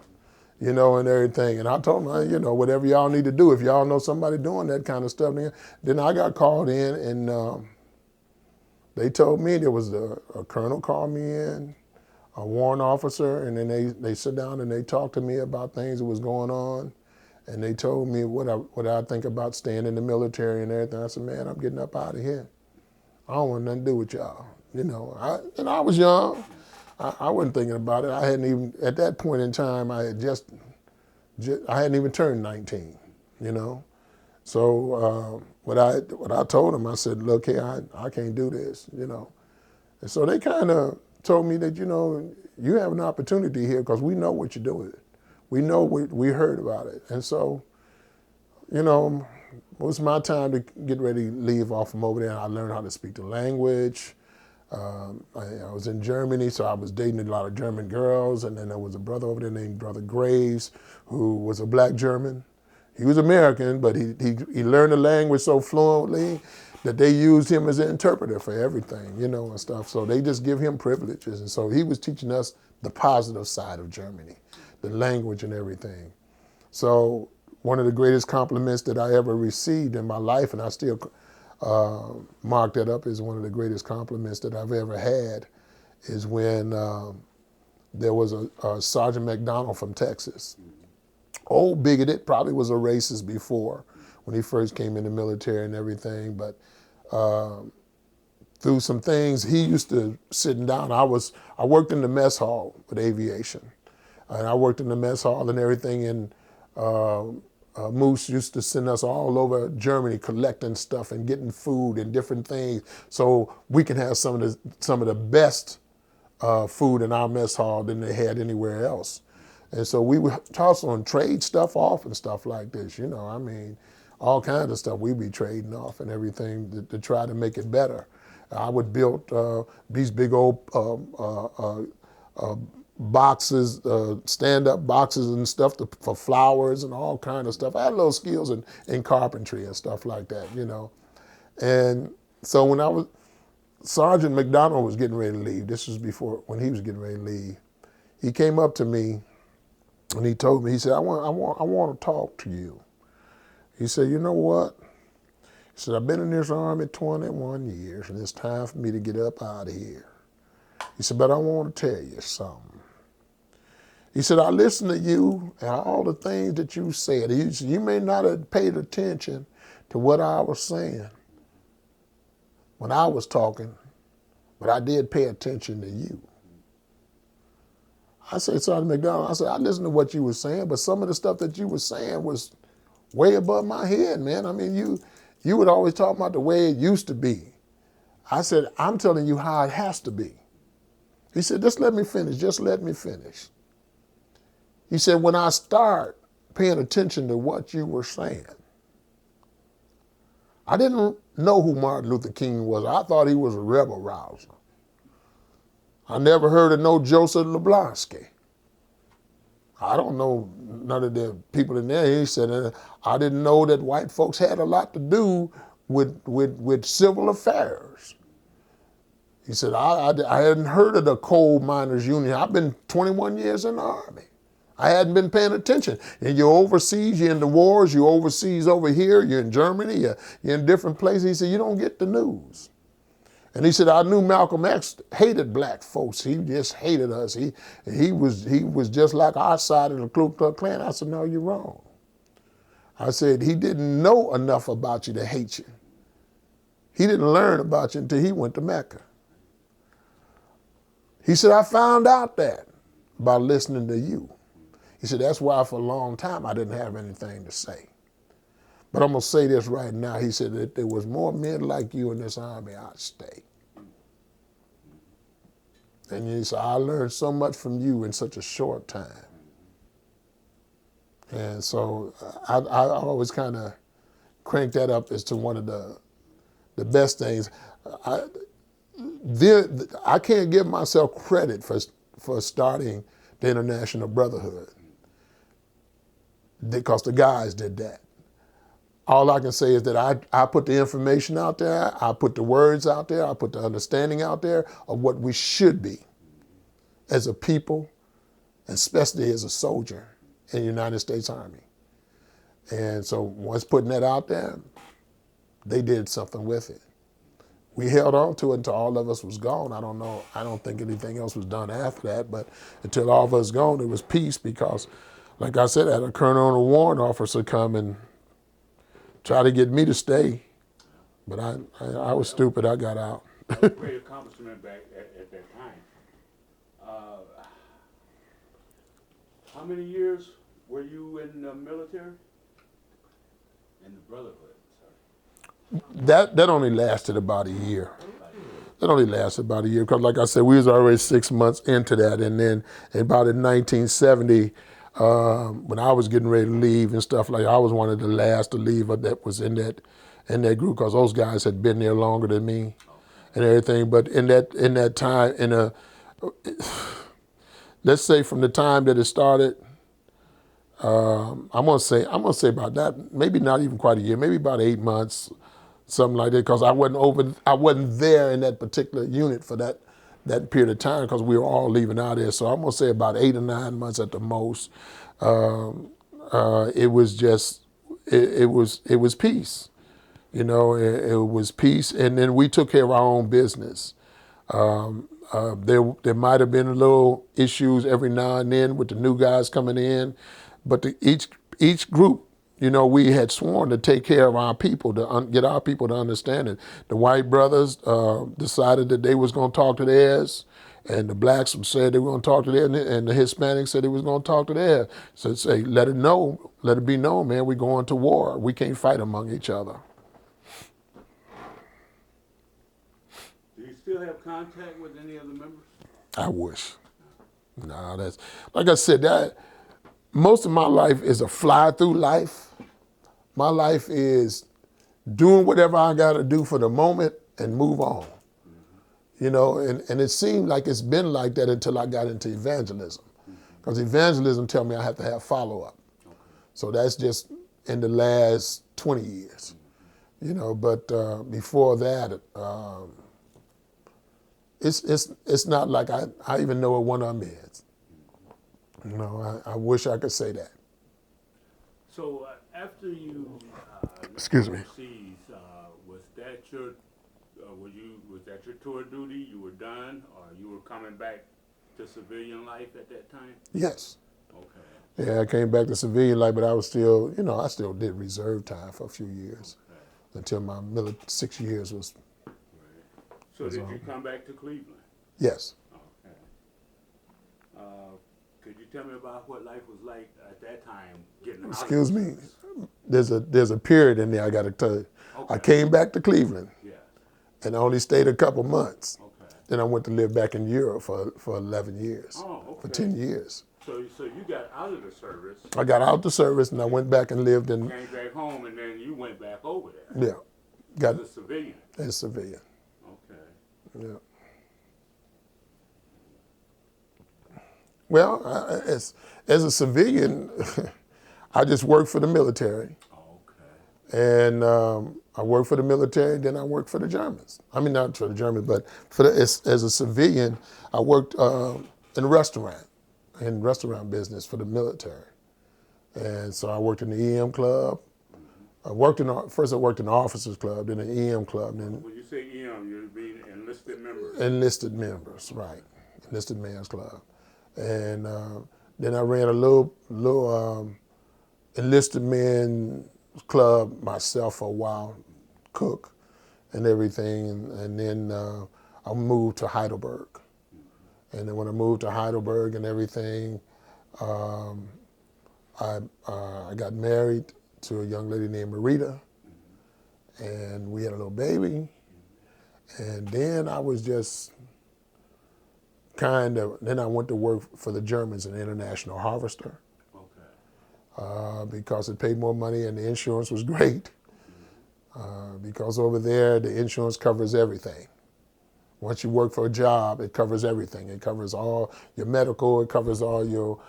Speaker 2: you know, and everything. And I told them, you know, whatever y'all need to do, if y'all know somebody doing that kind of stuff, then I got called in, and they told me there was a colonel called me in, a warrant officer, and then they sit down and they talked to me about things that was going on. And they told me what I think about staying in the military and everything. I said, man, I'm getting up out of here. I don't want nothing to do with y'all. You know, I was young. I wasn't thinking about it. I hadn't even, at that point in time, I had I hadn't even turned 19, you know. So what I told them, I said, look here, I can't do this, you know. And so they kind of told me that, you know, you have an opportunity here because we know what you're doing. We know we heard about it. And so, you know, it was my time to get ready to leave off from over there. I learned how to speak the language. I was in Germany, so I was dating a lot of German girls. And then there was a brother over there named Brother Graves, who was a black German. He was American, but he learned the language so fluently that they used him as an interpreter for everything, you know, and stuff. So they just give him privileges. And so he was teaching us the positive side of Germany, the language and everything. So one of the greatest compliments that I ever received in my life, and I still mark that up as one of the greatest compliments that I've ever had, is when there was a Sergeant McDonald from Texas. Old bigoted, probably was a racist before when he first came in the military and everything, but through some things, he used to sitting down. I worked in the mess hall with aviation, and I worked in the mess hall and everything, and Moose used to send us all over Germany collecting stuff and getting food and different things so we can have some of the best food in our mess hall than they had anywhere else. And so we would toss on trade stuff off and stuff like this, you know, I mean, all kinds of stuff we'd be trading off and everything to try to make it better. I would build these big old boxes, stand-up boxes and stuff for flowers and all kind of stuff. I had little skills in carpentry and stuff like that, you know. And so when Sergeant McDonald was getting ready to leave, this was before, when he was getting ready to leave, he came up to me and he told me, he said, I want to talk to you. He said, you know what? He said, I've been in this Army 21 years and it's time for me to get up out of here. He said, but I want to tell you something. He said, I listened to you and all the things that you said. He said, you may not have paid attention to what I was saying when I was talking, but I did pay attention to you. I said, Sergeant McDonald, I said, I listened to what you were saying, but some of the stuff that you were saying was way above my head, man. I mean, you would always talk about the way it used to be. I said, I'm telling you how it has to be. He said, just let me finish, just let me finish. He said, when I start paying attention to what you were saying, I didn't know who Martin Luther King was. I thought he was a rebel rouser. I never heard of no Joseph Leblansky. I don't know none of the people in there. He said, I didn't know that white folks had a lot to do with civil affairs. He said, I hadn't heard of the coal miners union. I've been 21 years in the Army. I hadn't been paying attention. And you're overseas, you're in the wars, you're overseas over here, you're in Germany, you're in different places. He said, you don't get the news. And he said, I knew Malcolm X hated black folks. He just hated us. He was just like our side of the Ku Klux Klan. I said, no, you're wrong. I said, he didn't know enough about you to hate you. He didn't learn about you until he went to Mecca. He said, I found out that by listening to you. He said, that's why for a long time I didn't have anything to say. But I'm going to say this right now. He said, if there was more men like you in this Army, I'd stay. And he said, I learned so much from you in such a short time. And so I always kind of crank that up as to one of the best things. I can't give myself credit for starting the International Brotherhood because the guys did that. All I can say is that I put the information out there, I put the words out there, I put the understanding out there of what we should be as a people, especially as a soldier in the United States Army. And so once putting that out there, they did something with it. We held on to it until all of us was gone. I don't know, I don't think anything else was done after that, but until all of us gone, it was peace because, like I said, I had a colonel and a warrant officer come and try to get me to stay, but I was stupid. I got out.
Speaker 1: That was a great accomplishment back at that time. How many years were you in the military? In the Brotherhood, sorry.
Speaker 2: That only lasted about a year. That only lasted about a year because, like I said, we was already 6 months into that, and then about in 1970, when I was getting ready to leave and stuff like, I was one of the last to leave that was in that group because those guys had been there longer than me and everything. But in that time, let's say from the time that it started, I'm gonna say about that, maybe not even quite a year, maybe about 8 months, something like that, because I wasn't there in that particular unit for that period of time because we were all leaving out there. So I'm gonna say about 8 or 9 months at the most. It was just it was peace, it was peace, and then we took care of our own business. There might have been a little issues every now and then with the new guys coming in, but each group, we had sworn to take care of our people, to get our people to understand it. The white brothers decided that they was going to talk to theirs, and the blacks said they were going to talk to theirs, and the Hispanics said they was going to talk to theirs. So say, let it be known, man, we're going to war. We can't fight among each other.
Speaker 1: Do you still have contact with any of the members?
Speaker 2: I wish. No, that's, like I said, that most of my life is a fly-through life. My life is doing whatever I got to do for the moment and move on. And it seemed like it's been like that until I got into evangelism. Because evangelism tell me I have to have follow-up.
Speaker 1: Okay.
Speaker 2: So that's just in the last 20 years. But before that, it's not like I even know what one of them is. I wish I could say that.
Speaker 1: So after you
Speaker 2: Excuse me.
Speaker 1: overseas, was that your was that your tour duty? You were done, or you were coming back to civilian life at that time?
Speaker 2: Yes.
Speaker 1: Okay.
Speaker 2: Yeah, I came back to civilian life, but I was still, I still did reserve time for a few years until my 6 years was.
Speaker 1: Right. So did you come back to Cleveland?
Speaker 2: Yes.
Speaker 1: Okay. Could you tell me about what life was like at that time getting out
Speaker 2: Excuse
Speaker 1: of the
Speaker 2: me.
Speaker 1: service?
Speaker 2: There's a period in there I got to tell you.
Speaker 1: Okay.
Speaker 2: I came back to Cleveland.
Speaker 1: Yes.
Speaker 2: And I only stayed a couple months.
Speaker 1: Okay.
Speaker 2: Then I went to live back in Europe for 11 years.
Speaker 1: Oh, okay.
Speaker 2: For 10 years.
Speaker 1: So you got out of the service.
Speaker 2: I got out the service and I went back and lived in.
Speaker 1: Came back home and then you went back over there.
Speaker 2: Yeah. Got
Speaker 1: as a civilian.
Speaker 2: As civilian.
Speaker 1: Okay.
Speaker 2: Yeah. Well, as a civilian, I just worked for the military.
Speaker 1: Okay.
Speaker 2: And I worked for the military, then I worked for the Germans. I mean, not for the Germans, but as a civilian, I worked in a restaurant business for the military. And so I worked in the EM club. First I worked in the officers club, then the EM club. Then
Speaker 1: when you say EM, you mean enlisted members?
Speaker 2: Enlisted members, right. Enlisted men's club. And then I ran a little enlisted men club myself for a while, cook and everything. And then I moved to Heidelberg. And then when I moved to Heidelberg and everything, I got married to a young lady named Marita, and we had a little baby. And then I was just then I went to work for the Germans in International Harvester.
Speaker 1: Okay.
Speaker 2: Because it paid more money and the insurance was great. Because over there, the insurance covers everything. Once you work for a job, it covers everything. It covers all your medical, it covers all your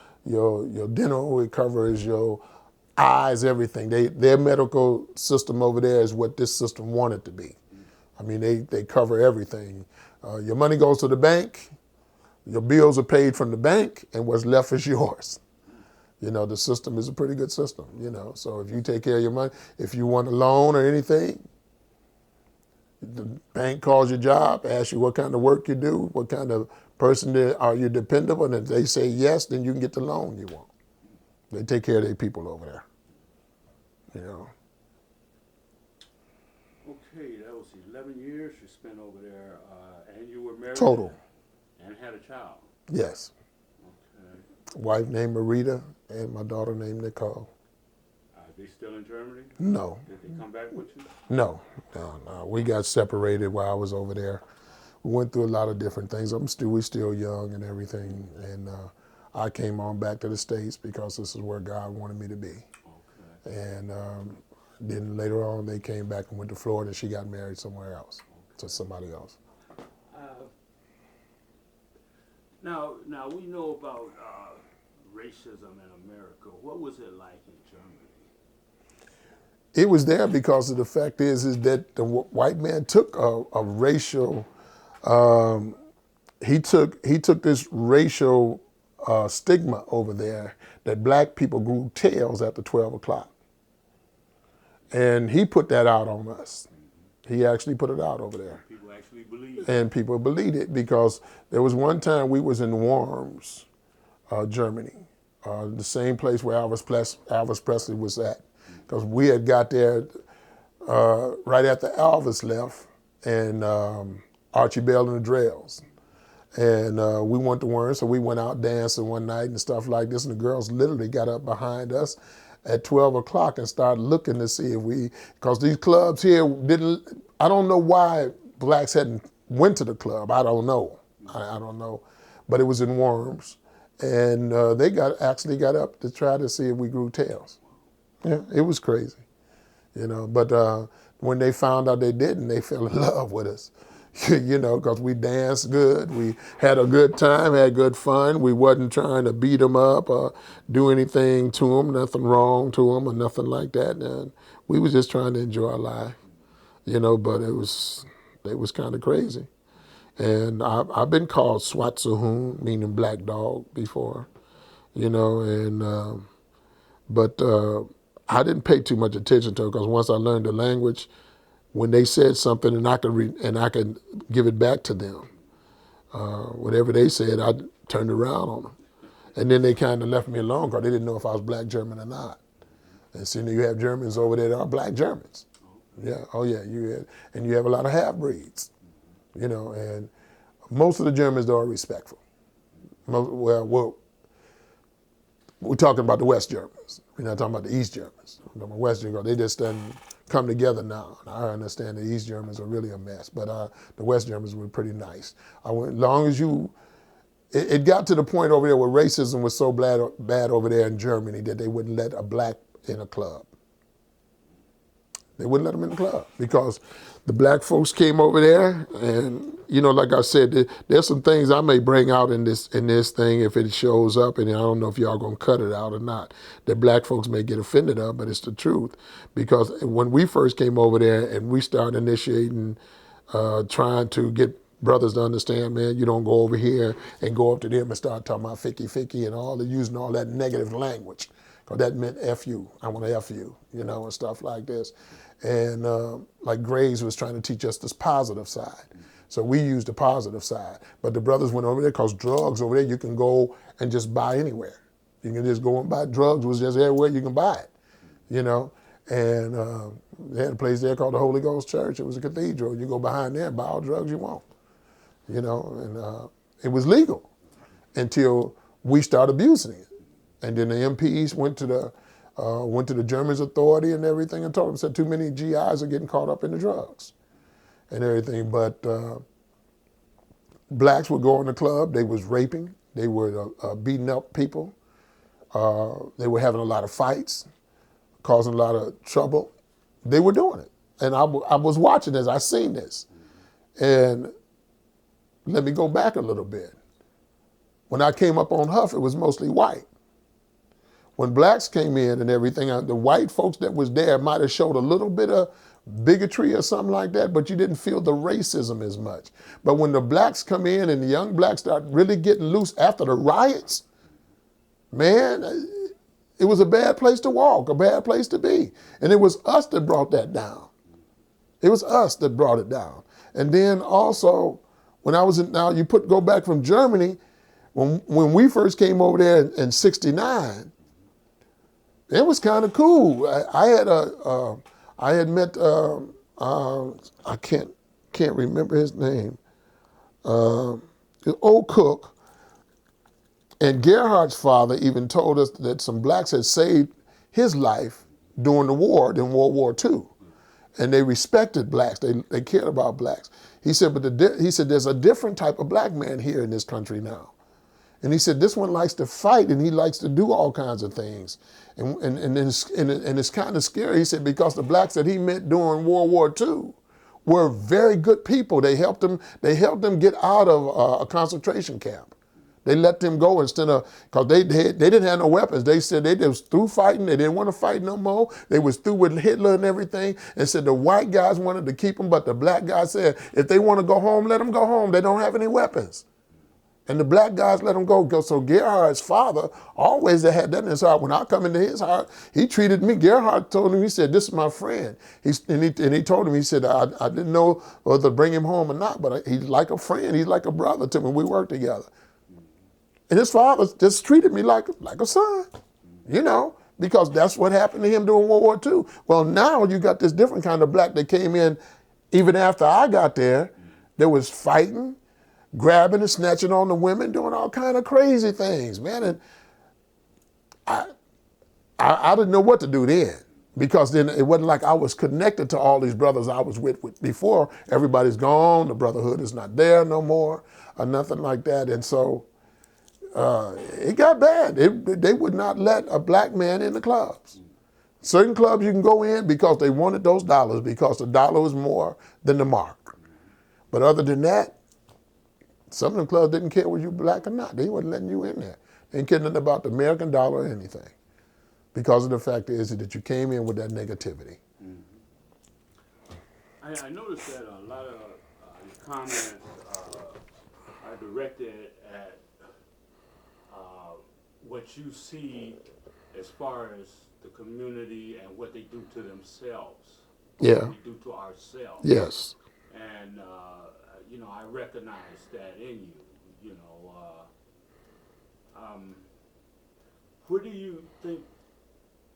Speaker 2: dental, it covers your eyes, everything. Their medical system over there is what this system wanted to be. I mean, they cover everything. Your money goes to the bank, your bills are paid from the bank, and what's left is yours. The system is a pretty good system, So if you take care of your money, if you want a loan or anything, the bank calls your job, asks you what kind of work you do, what kind of person are you dependable, and if they say yes, then you can get the loan you want. They take care of their people over there,
Speaker 1: Okay, that was 11 years you spent over there, and you were married?
Speaker 2: Total.
Speaker 1: And had a child?
Speaker 2: Yes.
Speaker 1: Okay.
Speaker 2: Wife named Marita and my daughter named Nicole.
Speaker 1: Are they still in Germany?
Speaker 2: No,
Speaker 1: Did they come back with you?
Speaker 2: no, no. We got separated while I was over there. We went through a lot of different things. We're still young and everything. And I came on back to the States because this is where God wanted me to be.
Speaker 1: Okay.
Speaker 2: And then later on, they came back and went to Florida, and she got married somewhere else, to somebody else.
Speaker 1: Now we know about racism in America. What was it like in Germany?
Speaker 2: It was there because of the fact is that the white man took a racial, he took this racial stigma over there that black people grew tails after 12 o'clock. And he put that out on us. He actually put it out over there.
Speaker 1: People actually believe it.
Speaker 2: And people believed it because there was one time we was in Worms, Germany, the same place where Elvis Presley was at. Because we had got there right after Elvis left and Archie Bell and the Drells. And we went to Worms, so we went out dancing one night and stuff like this, and the girls literally got up behind us at 12 o'clock and started looking to see if because these clubs here I don't know why blacks hadn't went to the club. I don't know. I don't know. But it was in Worms. And they actually got up to try to see if we grew tails. Yeah, it was crazy, But when they found out they didn't, they fell in love with us, because we danced good. We had a good time, had good fun. We wasn't trying to beat them up or do anything to them, nothing wrong to them or nothing like that. And we was just trying to enjoy our life, but it was kind of crazy. And I've been called Swatsuhun, meaning black dog, before, but I didn't pay too much attention to it because once I learned the language, when they said something and I could give it back to them, whatever they said, I turned around on them. And then they kind of left me alone because they didn't know if I was black German or not. And so you have Germans over there that are black Germans. Yeah, oh yeah, and you have a lot of half-breeds, and most of the Germans, though, are respectful. Well, we're talking about the West Germans. We're not talking about the East Germans. We're talking about West Germans. They just done come together now. I understand the East Germans are really a mess, but the West Germans were pretty nice. It got to the point over there where racism was so bad over there in Germany that they wouldn't let a black in a club. They wouldn't let them in the club because the black folks came over there, and like I said, there's some things I may bring out in this thing if it shows up, and I don't know if y'all gonna cut it out or not. That black folks may get offended of, but it's the truth. Because when we first came over there and we started initiating, trying to get brothers to understand, man, you don't go over here and go up to them and start talking about ficky and using all that negative language. Because that meant F you, I want to F you, and stuff like this. And like Graves was trying to teach us this positive side. So we used the positive side. But the brothers went over there because drugs over there, you can go and just buy anywhere. You can just go and buy drugs. Was just everywhere you can buy it, And they had a place there called the Holy Ghost Church. It was a cathedral. You go behind there and buy all drugs you want, And it was legal until we started abusing it. And then the MPs went to the Germans' authority and everything and told them, said too many GIs are getting caught up in the drugs and everything. But blacks would go in the club, they was raping, they were beating up people, they were having a lot of fights, causing a lot of trouble. They were doing it. And I was watching this, I seen this. And let me go back a little bit. When I came up on Huff, it was mostly white. When blacks came in and everything, the white folks that was there might have showed a little bit of bigotry or something like that, but you didn't feel the racism as much. But when the blacks come in and the young blacks start really getting loose after the riots, man, it was a bad place to walk, a bad place to be. And it was us that brought that down. It was us that brought it down. And then also, when I was go back from Germany, when we first came over there in '69, it was kind of cool. I had met I can't remember his name, the old cook, And Gerhard's father even told us that some blacks had saved his life during the war, in World War II. And they respected blacks. They cared about blacks. He said, he said, there's a different type of black man here in this country now. And he said, this one likes to fight and he likes to do all kinds of things. And it's kind of scary, he said, because the blacks that he met during World War II were very good people. They helped them get out of a concentration camp. They let them go instead of, because they didn't have no weapons. They said they was through fighting. They didn't want to fight no more. They was through with Hitler and everything. And said the white guys wanted to keep them, but the black guys said, if they want to go home, let them go home. They don't have any weapons. And the black guys let them go. So Gerhard's father always had that in his heart. When I come into his heart, he treated me. Gerhard told him, he said, this is my friend. And he told him, he said, I didn't know whether to bring him home or not, but he's like a friend. He's like a brother to me. We work together. And his father just treated me like a son, you know, because that's what happened to him during World War II. Well, now you got this different kind of black that came in even after I got there. There was fighting, grabbing and snatching on the women, doing all kind of crazy things, man. And I didn't know what to do then, because then it wasn't like I was connected to all these brothers I was with before. Everybody's gone. The brotherhood is not there no more or nothing like that. And so it got bad. They would not let a black man in the clubs. Certain clubs you can go in because they wanted those dollars, because the dollar was more than the mark. But other than that, some of them clubs didn't care whether you black or not. They wasn't letting you in there. They didn't care nothing about the American dollar or anything, because of the fact is that you came in with that negativity.
Speaker 1: I noticed that a lot of your comments are directed at what you see as far as the community and what they do to themselves.
Speaker 2: Yeah.
Speaker 1: What we do to ourselves.
Speaker 2: Yes.
Speaker 1: And, you know, I recognize that in you, where do you think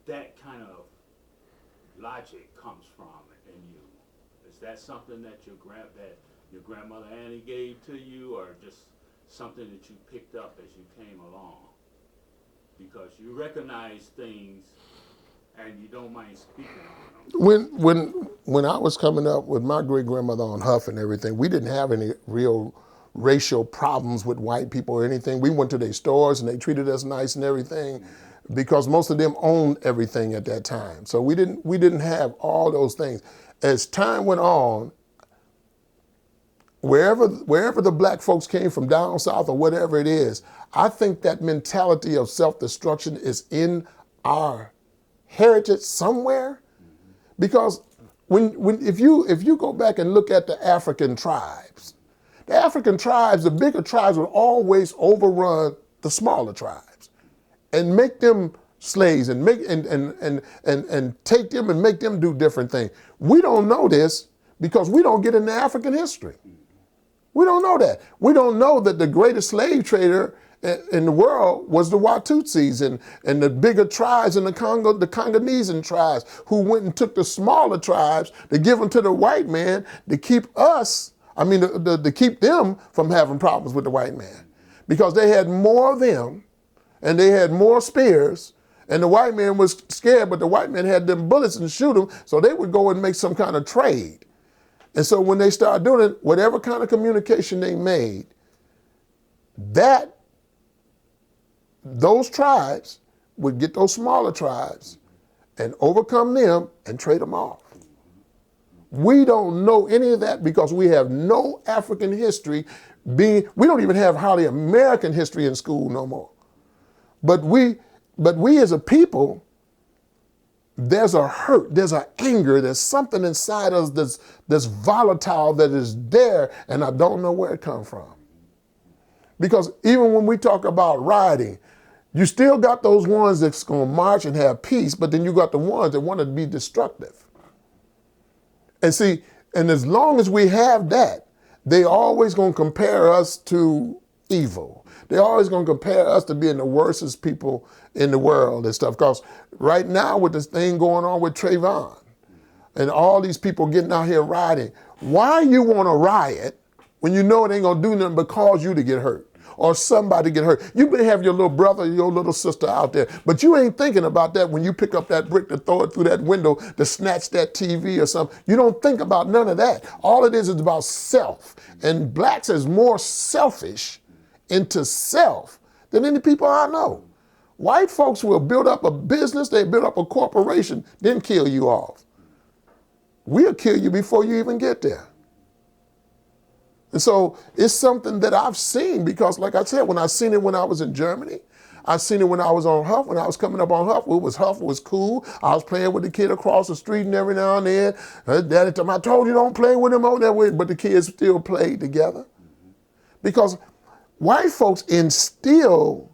Speaker 1: that kind of logic comes from in you? Is that something that your grandmother Annie gave to you, or just something that you picked up as you came along? Because you recognize things and you don't mind speaking on them.
Speaker 2: When I was coming up with my great grandmother on Huff and everything, we didn't have any real racial problems with white people or anything. We went to their stores and they treated us nice and everything, because most of them owned everything at that time. So we didn't have all those things. As time went on, wherever the black folks came from, down south or whatever it is, I think that mentality of self-destruction is in our heritage somewhere. Because if you go back and look at the African tribes, the bigger tribes would always overrun the smaller tribes and make them slaves and take them and make them do different things. We don't know this because we don't get into African history. We don't know that. We don't know that the greatest slave trader in the world was the Watutsis and the bigger tribes in the Congo, the Congolese tribes, who went and took the smaller tribes to give them to the white man to keep to keep them from having problems with the white man. Because they had more of them and they had more spears, and the white man was scared, but the white man had them bullets and shoot them, so they would go and make some kind of trade. And so when they started doing it, whatever kind of communication they made, those tribes would get those smaller tribes and overcome them and trade them off. We don't know any of that because we have no African history. We don't even have hardly American history in school no more. But we as a people, there's a hurt, there's an anger, there's something inside us that's volatile, that is there, and I don't know where it comes from. Because even when we talk about rioting, you still got those ones that's going to march and have peace, but then you got the ones that want to be destructive. And see, and as long as we have that, they always going to compare us to evil. They're always going to compare us to being the worstest people in the world and stuff. Because right now with this thing going on with Trayvon and all these people getting out here rioting, why you want to riot when you know it ain't going to do nothing but cause you to get hurt? or somebody get hurt. You may have your little brother, your little sister out there, but you ain't thinking about that when you pick up that brick to throw it through that window to snatch that TV or something. You don't think about none of that. All it is about self. And blacks is more selfish into self than any people I know. White folks will build up a business, they build up a corporation, then kill you off. We'll kill you before you even get there. And so it's something that I've seen because, like I said, when I seen it when I was in Germany, I seen it when I was on Huff. When I was coming up on Huff, Huff was cool. I was playing with the kid across the street and every now and then. Daddy told me, I told you don't play with him over that way, but the kids still played together. Because white folks instill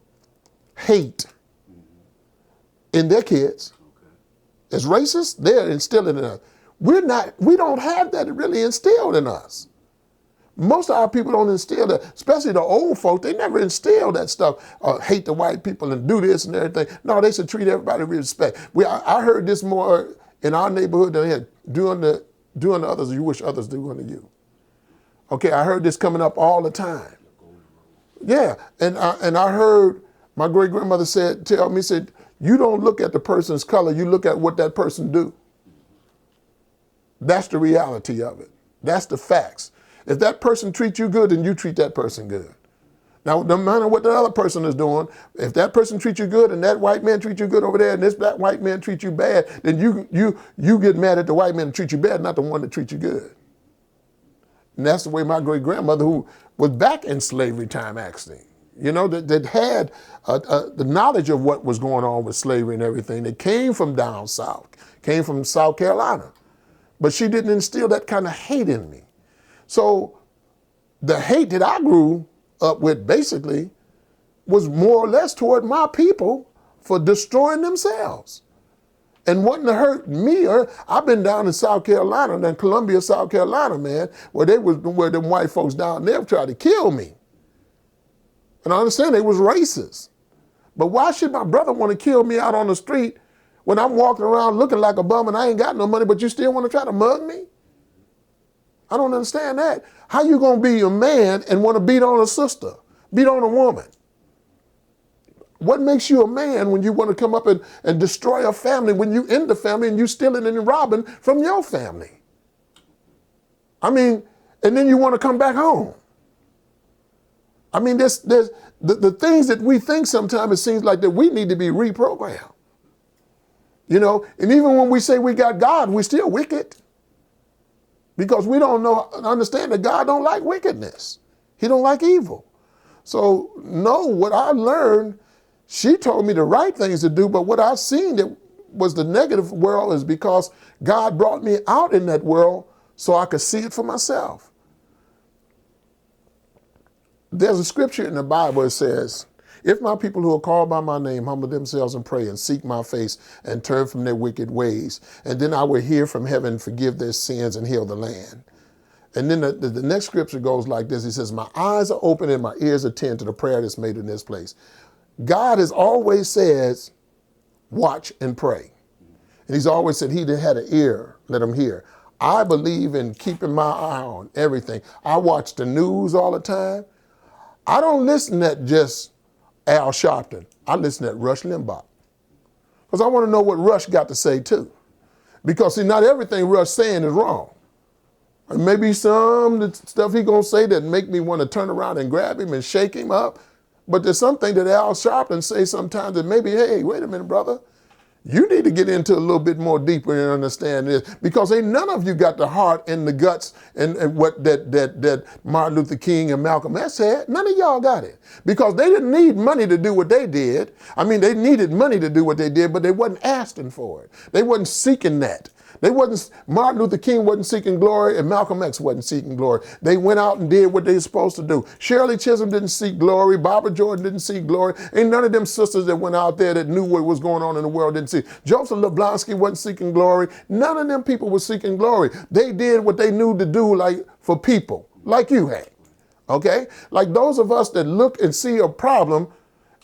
Speaker 2: hate in their kids. As racists, they're instilling it in us. We don't have that really instilled in us. Most of our people don't instill that, especially the old folk. They never instill that stuff, hate the white people and do this and everything. No, they should treat everybody with respect. I heard this more in our neighborhood than they had doing to others, you wish others do unto you. Okay, I heard this coming up all the time. Yeah, and I heard my great-grandmother tell me, you don't look at the person's color, you look at what that person do. That's the reality of it. That's the facts. If that person treats you good, then you treat that person good. Now, no matter what the other person is doing, if that person treats you good and that white man treats you good over there and this black white man treats you bad, then you get mad at the white man that treats you bad, not the one that treats you good. And that's the way my great-grandmother, who was back in slavery time actually, that had the knowledge of what was going on with slavery and everything, that came from down south, came from South Carolina. But she didn't instill that kind of hate in me. So the hate that I grew up with basically was more or less toward my people for destroying themselves and wanting to hurt me. I've been down in South Carolina, in Columbia, South Carolina, man, where them white folks down there tried to kill me. And I understand they was racist. But why should my brother want to kill me out on the street when I'm walking around looking like a bum and I ain't got no money, but you still want to try to mug me? I don't understand that. How you going to be a man and want to beat on a sister, beat on a woman? What makes you a man when you want to come up and destroy a family when you in the family and you stealing and robbing from your family? I mean, and then you want to come back home. I mean, there's the things that we think sometimes it seems like that we need to be reprogrammed. And even when we say we got God, we still wicked. Because we don't understand that God don't like wickedness. He don't like evil. So no, what I learned, she told me the right things to do, but what I've seen that was the negative world is because God brought me out in that world so I could see it for myself. There's a scripture in the Bible that says, if my people who are called by my name humble themselves and pray and seek my face and turn from their wicked ways, and then I will hear from heaven, forgive their sins and heal the land. And then the next scripture goes like this. He says, my eyes are open and my ears attend to the prayer that's made in this place. God has always says, watch and pray. And he's always said he that had an ear, let him hear. I believe in keeping my eye on everything. I watch the news all the time. I don't listen at just Al Sharpton. I listen at Rush Limbaugh. Because I want to know what Rush got to say too. Because see, not everything Rush saying is wrong. And maybe some of the stuff he gonna say that make me want to turn around and grab him and shake him up. But there's something that Al Sharpton say sometimes that maybe, hey, wait a minute, brother. You need to get into a little bit more deeper and understand this, because ain't none of you got the heart and the guts and what that Martin Luther King and Malcolm X had. None of y'all got it, because they didn't need money to do what they did. I mean, they needed money to do what they did, but they wasn't asking for it. They wasn't seeking that. Martin Luther King wasn't seeking glory and Malcolm X wasn't seeking glory. They went out and did what they were supposed to do. Shirley Chisholm didn't seek glory. Barbara Jordan didn't seek glory. Ain't none of them sisters that went out there that knew what was going on in the world didn't see. Joseph Leblansky wasn't seeking glory. None of them people were seeking glory. They did what they knew to do, like for people, like you had. Okay? Like those of us that look and see a problem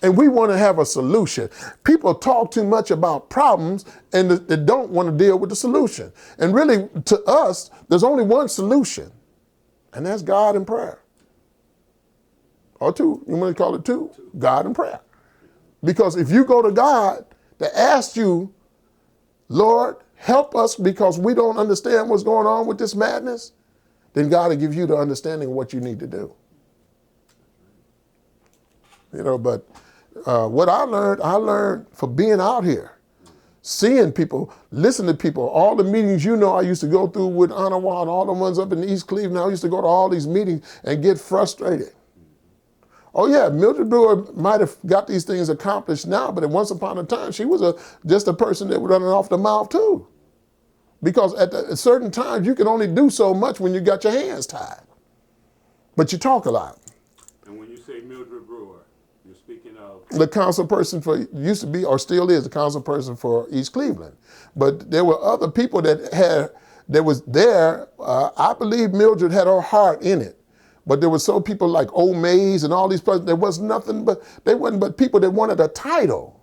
Speaker 2: and we want to have a solution. People talk too much about problems and they don't want to deal with the solution. And really, to us, there's only one solution, and that's God and prayer. or two. You want to call it two? God and prayer. Because if you go to God to ask you, Lord, help us because we don't understand what's going on with this madness, then God will give you the understanding of what you need to do. But what I learned for being out here, seeing people, listening to people, all the meetings I used to go through with Anawa and all the ones up in East Cleveland. I used to go to all these meetings and get frustrated. Oh yeah, Mildred Brewer might have got these things accomplished now, but once upon a time, she was just a person that was running off the mouth too. Because at certain times, you can only do so much when you got your hands tied. But you talk a lot.
Speaker 1: And when you say Mildred Brewer, you're speaking of?
Speaker 2: The council person used to be, or still is, the council person for East Cleveland. But there were other people that was there. I believe Mildred had her heart in it. But there were so people like Old Mays and all these people, there was nothing but, they wasn't but people that wanted a title.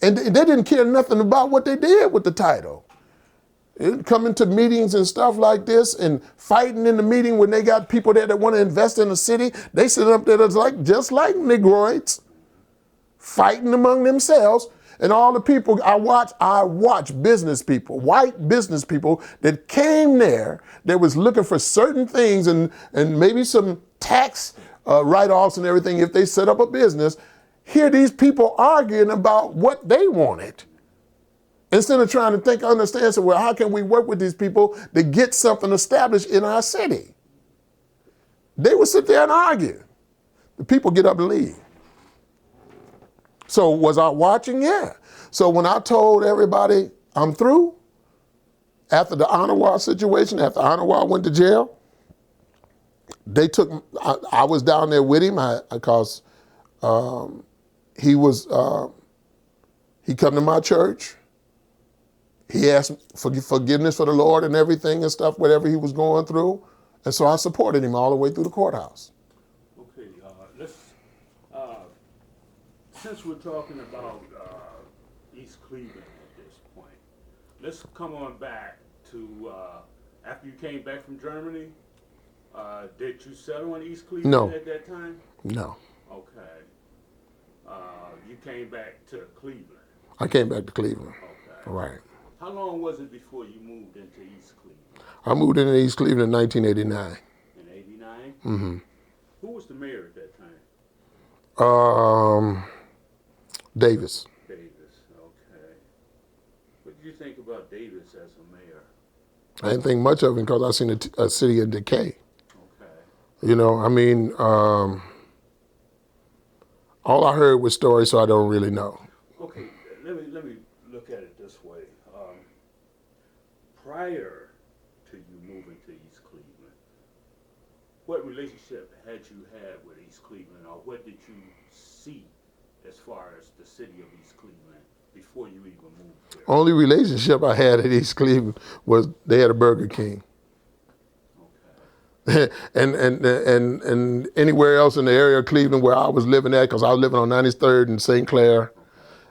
Speaker 2: And they didn't care nothing about what they did with the title. Coming to meetings and stuff like this and fighting in the meeting when they got people there that want to invest in the city. They sit up there just like Negroids, fighting among themselves. And all the people I watch business people, white business people that came there that was looking for certain things and maybe some tax write-offs and everything if they set up a business. Hear these people arguing about what they wanted. Instead of trying to understand, so well, how can we work with these people to get something established in our city? They would sit there and argue. The people get up and leave. So was I watching? Yeah. So when I told everybody I'm through, after the Anawa situation, after Anawa went to jail, I was down there with him because he come to my church. He asked for forgiveness for the Lord and everything and stuff, whatever he was going through. And so I supported him all the way through the courthouse.
Speaker 1: Okay, since we're talking about East Cleveland at this point, let's come on back to after you came back from Germany. Did you settle in East Cleveland at that time?
Speaker 2: No.
Speaker 1: Okay. You came back to Cleveland.
Speaker 2: I came back to Cleveland.
Speaker 1: Okay.
Speaker 2: Right.
Speaker 1: How long was it before you moved into East Cleveland?
Speaker 2: I moved into East Cleveland in 1989.
Speaker 1: In 89?
Speaker 2: Mm-hmm.
Speaker 1: Who was the mayor at that time?
Speaker 2: Davis.
Speaker 1: Davis, okay. What did you think about Davis as a mayor?
Speaker 2: I didn't think much of him because I seen a city in decay.
Speaker 1: Okay.
Speaker 2: All I heard was stories, so I don't really know.
Speaker 1: Okay, let me look at it this way. Prior to you moving to East Cleveland, what relationship had you had with East Cleveland, or what did you see as far as the city of East Cleveland before you even moved there?
Speaker 2: Only relationship I had at East Cleveland was they had a Burger King.
Speaker 1: Okay.
Speaker 2: and anywhere else in the area of Cleveland where I was living at, because I was living on 93rd and St. Clair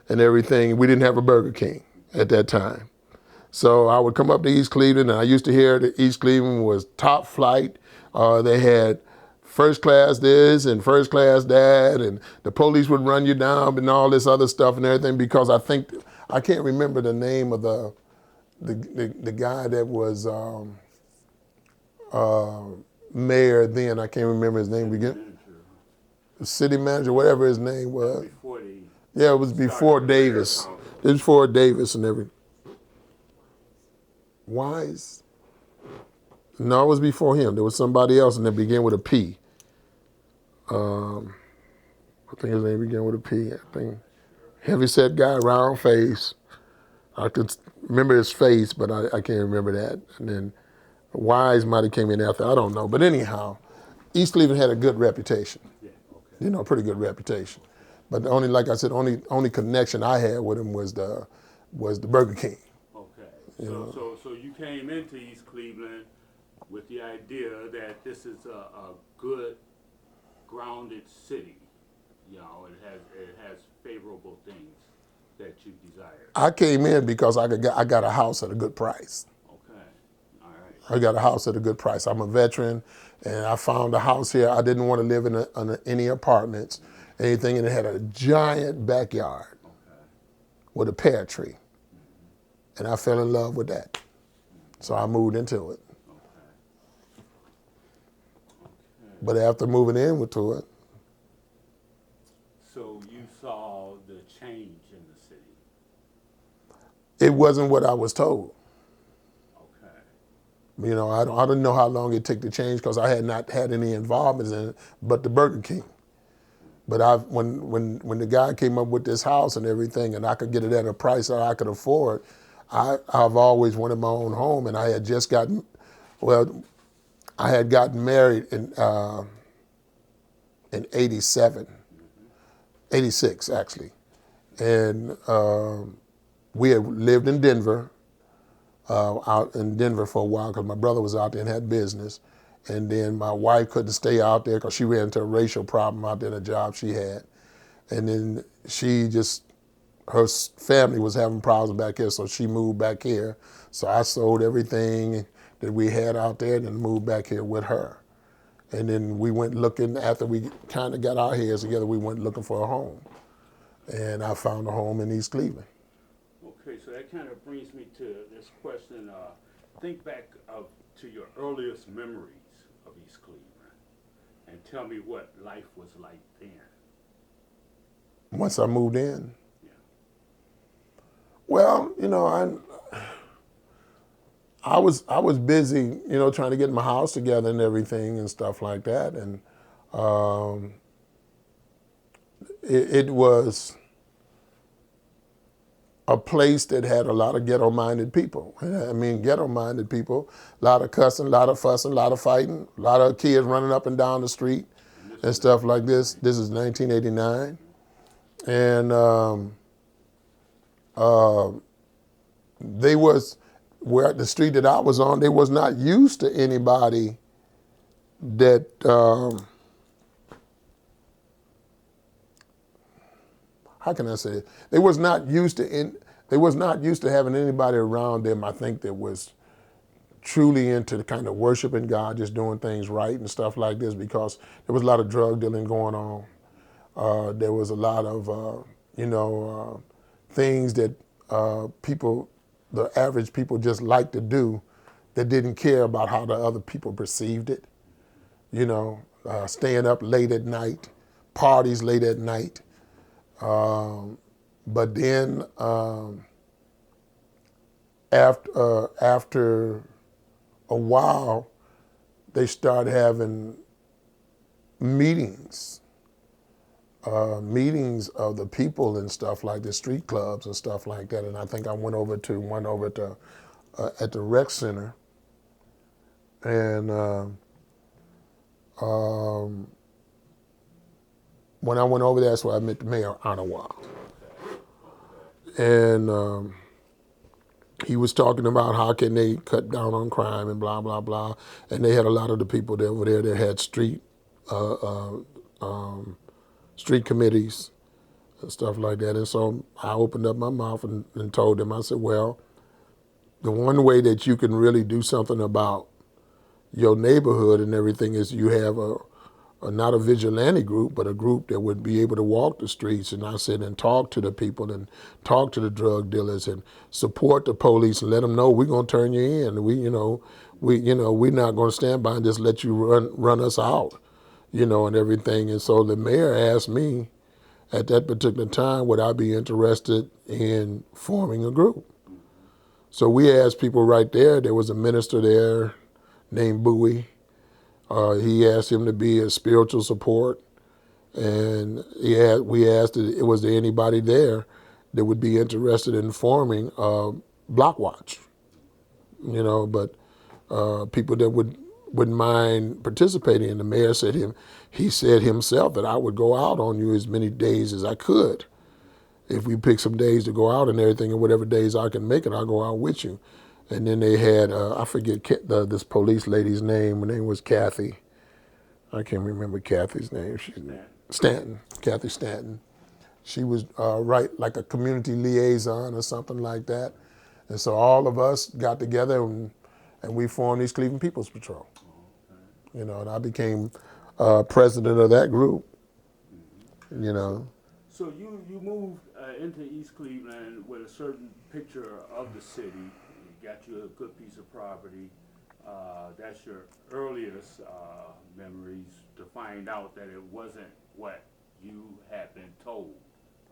Speaker 2: and everything, we didn't have a Burger King at that time. So I would come up to East Cleveland, and I used to hear that East Cleveland was top flight. They had first class this and first class that, and the police would run you down and all this other stuff and everything, because I can't remember the name of the guy that was mayor then. I can't remember his name again. The city manager, whatever his name was. Yeah, it was before Davis. It was before Davis and everything. Wise? No, it was before him. There was somebody else, and it began with a P. I think his name began with a P. I think heavy-set guy, round face. I could remember his face, but I can't remember that. And then Wise might have came in after. I don't know. But anyhow, East Cleveland had a good reputation.
Speaker 1: Yeah, okay.
Speaker 2: A pretty good reputation. But the only, like I said, only connection I had with him was the Burger King.
Speaker 1: Okay. So you came into East Cleveland with the idea that this is a good, grounded city. You know, it has favorable things that you desire.
Speaker 2: I came in because I got a house at a good price.
Speaker 1: Okay. All right.
Speaker 2: I got a house at a good price. I'm a veteran, and I found a house here. I didn't want to live in any apartments, anything, and it had a giant backyard
Speaker 1: Okay.
Speaker 2: with a pear tree, and I fell in love with that. So I moved into it.
Speaker 1: Okay. Okay.
Speaker 2: But after moving into it,
Speaker 1: So you saw the change in the city.
Speaker 2: it wasn't what I was told.
Speaker 1: Okay.
Speaker 2: You know, I didn't know how long it took to change because I had not had any involvement in it, but the Burger King. But when the guy came up with this house and everything, and I could get it at a price that I could afford, I've always wanted my own home, and I had just gotten, well, I had gotten married in '87, '86 actually, and we had lived in Denver, out in Denver for a while because my brother was out there and had business. And then my wife couldn't stay out there because she ran into a racial problem out there in a job she had. And then her family was having problems back here, so she moved back here. So I sold everything that we had out there and then moved back here with her. And then we went looking, after we kind of got our heads together, we went looking for a home. And I found a home in East Cleveland.
Speaker 1: Okay, so that kind of brings me to this question. Think back to your earliest memories of East Cleveland and tell me what life was like then.
Speaker 2: Once I moved in,
Speaker 1: Yeah.
Speaker 2: well, you know, I was busy, you know, trying to get my house together and everything and stuff like that. And it was a place that had a lot of ghetto-minded people. I mean, ghetto-minded people, a lot of cussing, a lot of fussing, a lot of fighting, a lot of kids running up and down the street and stuff like this. This is 1989. And where the street that I was on, they was not used to anybody that, how can I say it? They was not used to having anybody around them, I think, that was truly into the kind of worshiping God, just doing things right and stuff like this, because there was a lot of drug dealing going on. There was a lot of, things that the average people just like to do that didn't care about how the other people perceived it. You know, staying up late at night, parties late at night. But then after a while, they started having meetings of the people and stuff like the street clubs and stuff like that. And I think I went over to one at the rec center, and when I went over there, that's where I met the mayor, Anawa. And he was talking about how can they cut down on crime and blah, blah, blah. And they had a lot of the people over there that had street committees and stuff like that. And so I opened up my mouth and told them, I said, well, the one way that you can really do something about your neighborhood and everything is you have not a vigilante group, but a group that would be able to walk the streets, and I said, and talk to the people and talk to the drug dealers and support the police and let them know we're gonna turn you in. We're not gonna stand by and just let you run us out, and everything. And so the mayor asked me at that particular time, would I be interested in forming a group? So we asked people right there. There was a minister there named Bowie. He asked him to be a spiritual support, and we asked, was there anybody there that would be interested in forming Block Watch? But people that wouldn't mind participating. And the mayor said he said himself that I would go out on you as many days as I could. If we pick some days to go out and everything, and whatever days I can make it, I'll go out with you. And then they had, I forget this police lady's name. Her name was Kathy. I can't remember Kathy's name. Stanton. Kathy Stanton. She was like a community liaison or something like that. And so all of us got together, and and we formed East Cleveland People's Patrol.
Speaker 1: Okay.
Speaker 2: You know, and I became president of that group. You know.
Speaker 1: So you moved into East Cleveland with a certain picture of the city. You got you a good piece of property. That's your earliest memories to find out that it wasn't what you had been told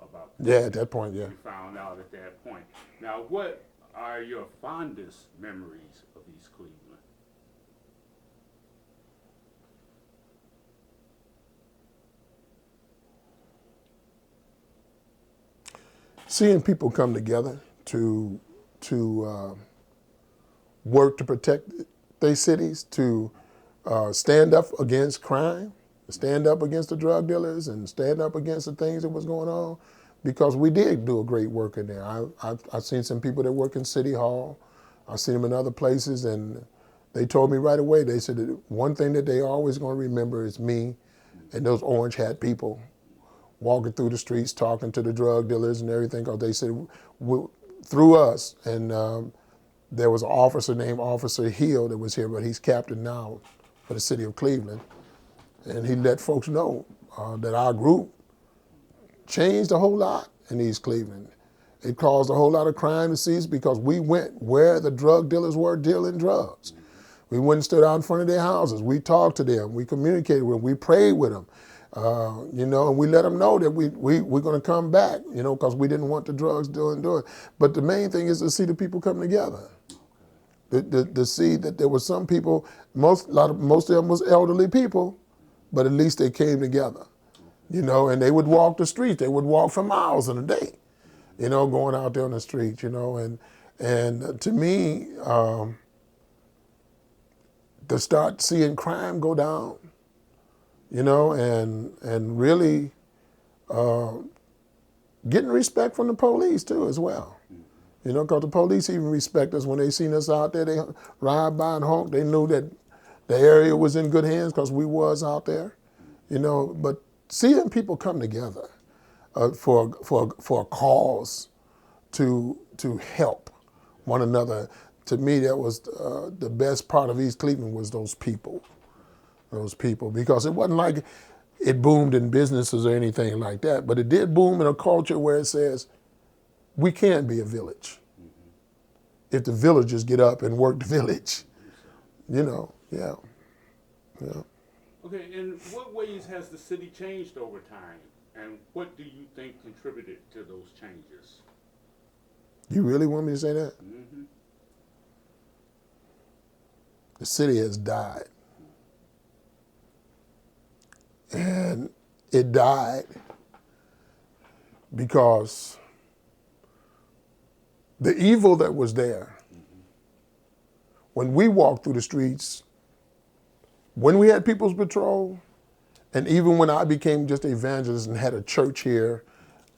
Speaker 1: about.
Speaker 2: Yeah, at that point, yeah.
Speaker 1: You found out at that point. Now, what are your fondest memories of East Cleveland?
Speaker 2: Seeing people come together to work to protect their cities, to stand up against crime, stand up against the drug dealers, and stand up against the things that was going on, because we did do a great work in there. I've seen some people that work in City Hall. I've seen them in other places, and they told me right away, they said that one thing that they always going to remember is me and those orange hat people walking through the streets, talking to the drug dealers and everything, because they said through us, and there was an officer named Officer Hill that was here, but he's captain now for the city of Cleveland, and he let folks know that our group changed a whole lot in East Cleveland. It caused a whole lot of crime to cease because we went where the drug dealers were dealing drugs. We went and stood out in front of their houses. We talked to them. We communicated with them. We prayed with them. You know, and we let them know that we're going to come back, you know, because we didn't want the drugs doing. But the main thing is to see the people come together. To see that there were some people, most of them was elderly people, but at least they came together, you know, and they would walk the streets. They would walk for miles in a day, you know, going out there on the streets, you know, and to me, to start seeing crime go down, you know, and really getting respect from the police too as well. You know, because the police even respect us when they seen us out there. They ride by and honk. They knew that the area was in good hands because we was out there, you know. But seeing people come together for a cause to help one another, to me, that was the best part of East Cleveland was those people, because it wasn't like it boomed in businesses or anything like that, but it did boom in a culture where it says, we can be a village if the villagers get up and work the village, you know, yeah.
Speaker 1: Okay, in what ways has the city changed over time, and what do you think contributed to those changes?
Speaker 2: You really want me to say that?
Speaker 1: Mm-hmm.
Speaker 2: The city has died. And it died because the evil that was there, when we walked through the streets, when we had People's Patrol, and even when I became just an evangelist and had a church here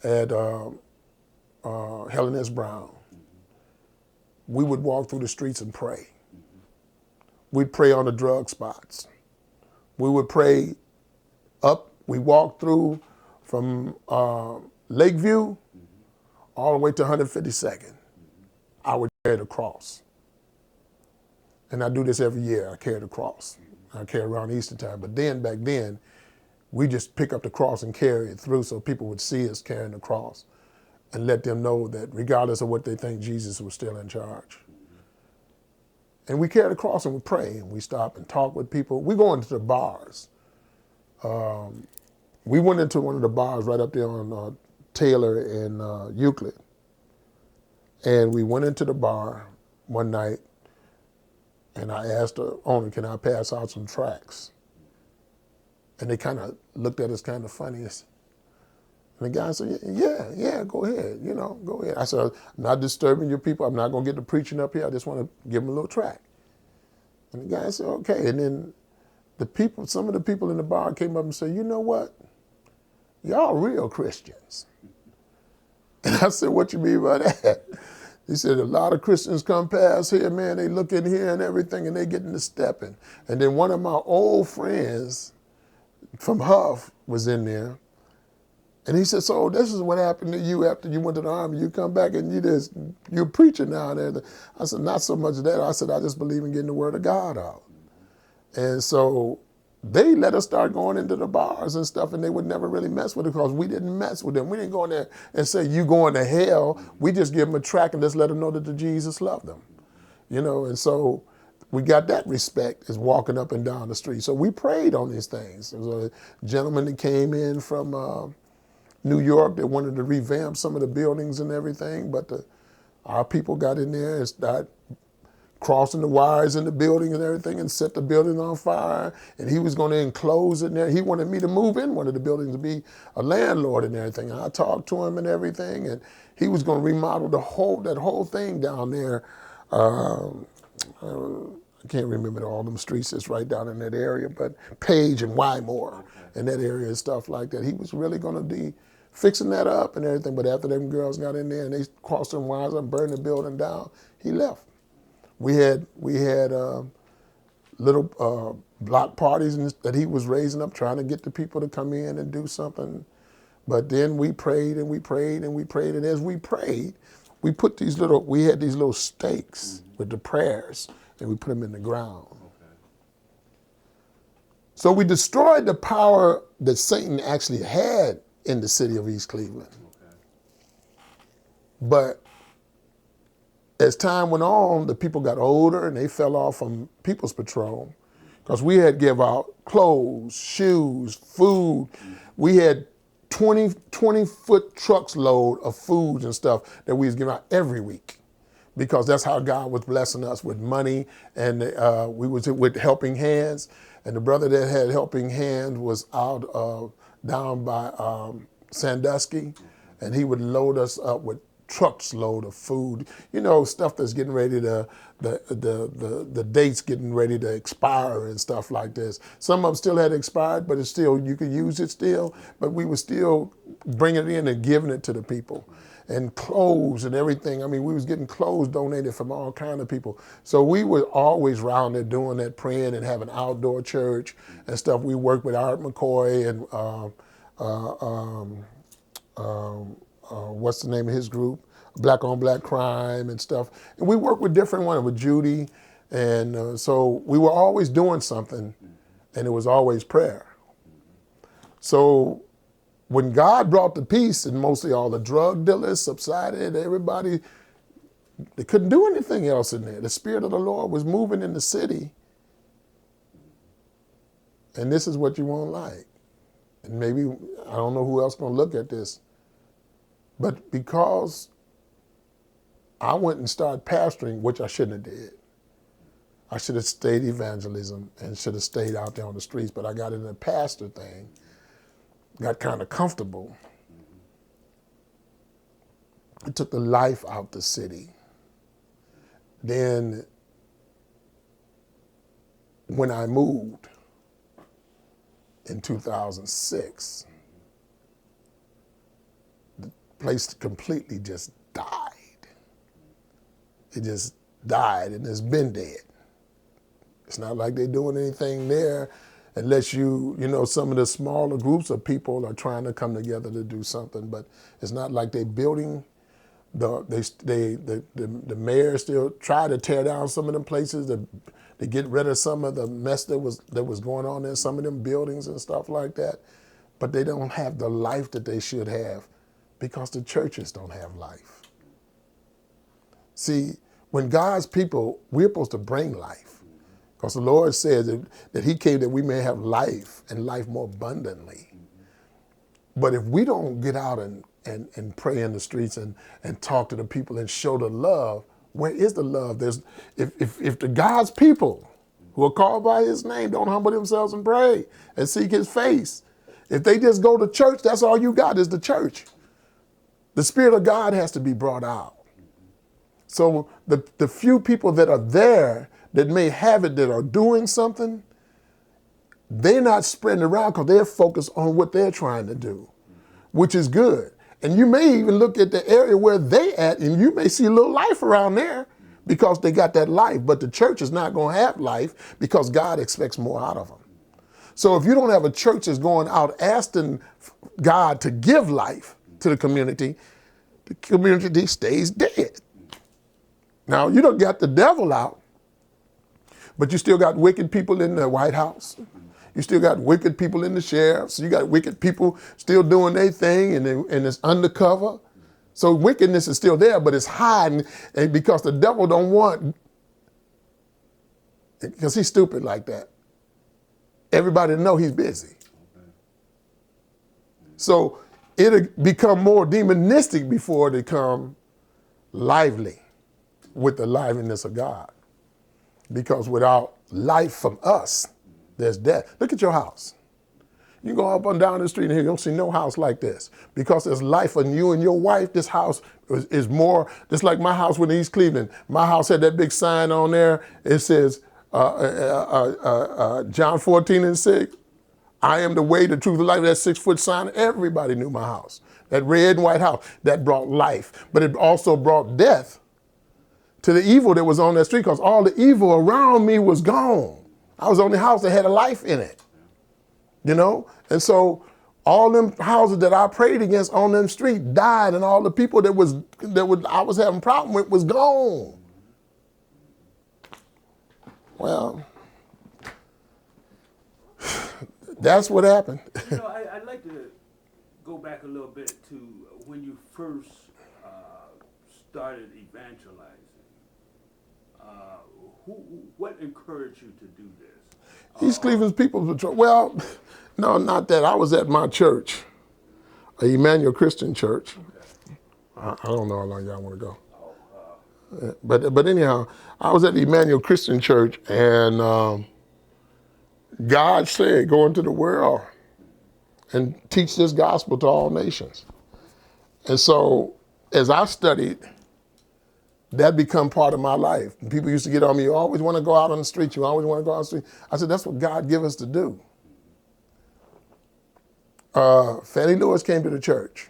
Speaker 2: at Helen S. Brown, we would walk through the streets and pray. We'd pray on the drug spots. We would pray up. We walked through from Lakeview all the way to 152nd. I would carry the cross. And I do this every year. I carry the cross. I carry it around Easter time. But then, back then, we just pick up the cross and carry it through so people would see us carrying the cross and let them know that regardless of what they think, Jesus was still in charge. And we carry the cross and we pray and we stop and talk with people. We go into the bars. We went into one of the bars right up there on Taylor and Euclid. And we went into the bar one night and I asked the owner, can I pass out some tracts? And they kind of looked at us kind of funny. And the guy said, yeah, go ahead, you know, go ahead. I said, I'm not disturbing your people. I'm not going to get to preaching up here. I just want to give them a little tract. And the guy said, okay. And then some of the people in the bar came up and said, you know what? Y'all real Christians. And I said, what you mean by that? He said, a lot of Christians come past here, man, they look in here and everything, and they get into stepping. And then one of my old friends from Huff was in there, And he said, so this is what happened to you after you went to the army. You come back and you're preaching now and everything. I said, not so much that. I said, I just believe in getting the word of God out. And so they let us start going into the bars and stuff, and they would never really mess with it because we didn't mess with them. We didn't go in there and say, you going to hell. We just give them a tract and just let them know that the Jesus loved them. You know, and so we got that respect as walking up and down the street. So we prayed on these things. There was a gentleman that came in from New York that wanted to revamp some of the buildings and everything, but our people got in there and started crossing the wires in the building and everything and set the building on fire. And he was going to enclose it in there. He wanted me to move in one of the buildings to be a landlord and everything. And I talked to him and everything, and he was going to remodel that whole thing down there. I can't remember all them streets that's right down in that area, but Page and Wymore and that area and stuff like that. He was really going to be fixing that up and everything, but after them girls got in there and they crossed them wires and burned the building down, he left. We had little block parties that he was raising up, trying to get the people to come in and do something. But then we prayed and we prayed and we prayed, and as we prayed, we had these little stakes with the prayers, and we put them in the ground. Okay. So we destroyed the power that Satan actually had in the city of East Cleveland. Okay. But as time went on, the people got older and they fell off from People's Patrol because we had give out clothes, shoes, food. We had 20-foot trucks load of foods and stuff that we was giving out every week, because that's how God was blessing us with money. And we was with Helping Hands, and the brother that had Helping Hands was out down by Sandusky, and he would load us up with trucks load of food, you know, stuff that's getting ready to, the dates getting ready to expire and stuff like this. Some of them still had expired, but it's still, you could use it still, but we were still bringing it in and giving it to the people. And clothes and everything. I mean, we was getting clothes donated from all kinds of people. So we were always around there doing that, praying and having outdoor church and stuff. We worked with Art McCoy and what's the name of his group? Black on Black Crime and stuff. And we worked with different ones, with Judy. And so we were always doing something, and it was always prayer. So when God brought the peace and mostly all the drug dealers subsided, everybody, they couldn't do anything else in there. The Spirit of the Lord was moving in the city. And this is what you won't like. And maybe, I don't know who else going to look at this, but because I went and started pastoring, which I shouldn't have did. I should have stayed evangelism and should have stayed out there on the streets, but I got in the pastor thing, got kind of comfortable. It took the life out the city. Then when I moved in 2006, the place completely just died. It just died, and it's been dead. It's not like they're doing anything there unless you know, some of the smaller groups of people are trying to come together to do something, but it's not like they're building. The mayor still tried to tear down some of them places to get rid of some of the mess that was going on in some of them buildings and stuff like that, but they don't have the life that they should have because the churches don't have life. See, when God's people, we're supposed to bring life. Because the Lord says that he came that we may have life and life more abundantly. But if we don't get out and pray in the streets and talk to the people and show the love, where is the love? If the God's people who are called by his name don't humble themselves and pray and seek his face, if they just go to church, that's all you got is the church. The Spirit of God has to be brought out. So the few people that are there that may have it, that are doing something, they're not spreading around because they're focused on what they're trying to do, which is good. And you may even look at the area where they at, and you may see a little life around there because they got that life. But the church is not going to have life because God expects more out of them. So if you don't have a church that's going out asking God to give life to the community stays dead. Now, you don't got the devil out, but you still got wicked people in the White House. You still got wicked people in the sheriffs. You got wicked people still doing their thing, and it's undercover. So wickedness is still there, but it's hiding, and because the devil don't want, because he's stupid like that, everybody know he's busy. So it'll become more demonistic before it become lively with the liveliness of God. Because without life from us, there's death. Look at your house. You go up and down the street here, you don't see no house like this. Because there's life in you and your wife, this house is more, just like my house with East Cleveland. My house had that big sign on there. It says, John 14:6, I am the way, the truth, the life. That 6-foot sign, everybody knew my house. That red and white house, that brought life. But it also brought death to the evil that was on that street, because all the evil around me was gone. I was the only house that had a life in it, you know? And so all them houses that I prayed against on them street died, and all the people that I was having problem with was gone. Well, that's what happened.
Speaker 1: You know, I'd like to go back a little bit to when you first started evangelizing. What encouraged you to do this?
Speaker 2: East Cleveland's People's Patrol. Well, no, not that. I was at my church, a Emmanuel Christian church. Okay. I don't know how long y'all want to go. But anyhow, I was at the Emmanuel Christian church, and God said, go into the world and teach this gospel to all nations. And so as I studied, that become part of my life. And people used to get on me, you always want to go out on the street, you always want to go out on the street. I said, that's what God give us to do. Fannie Lewis came to the church.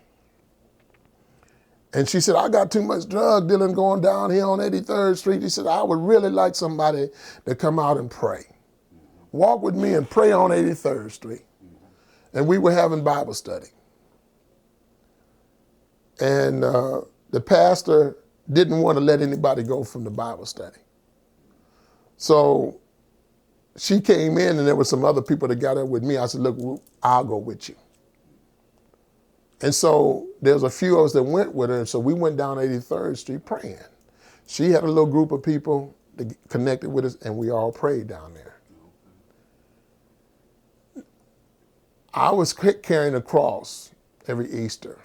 Speaker 2: And she said, I got too much drug dealing going down here on 83rd Street. He said, I would really like somebody to come out and pray. Walk with me and pray on 83rd Street. And we were having Bible study. And the pastor didn't want to let anybody go from the Bible study. So she came in, and there were some other people that got up with me. I said, look, I'll go with you. And so there's a few of us that went with her, and so we went down 83rd Street praying. She had a little group of people that connected with us, and we all prayed down there. I was carrying a cross every Easter.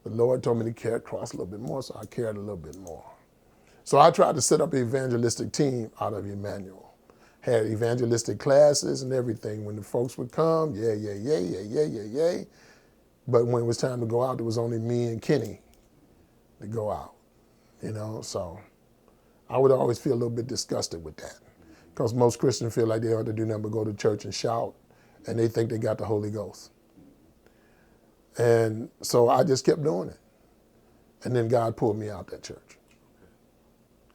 Speaker 2: The Lord told me to carry a cross a little bit more, so I carried a little bit more. So I tried to set up an evangelistic team out of Emmanuel. Had evangelistic classes and everything. When the folks would come, yay. But when it was time to go out, there was only me and Kenny to go out, you know? So I would always feel a little bit disgusted with that, because most Christians feel like they ought to do nothing but go to church and shout, and they think they got the Holy Ghost. And so I just kept doing it. And then God pulled me out that church.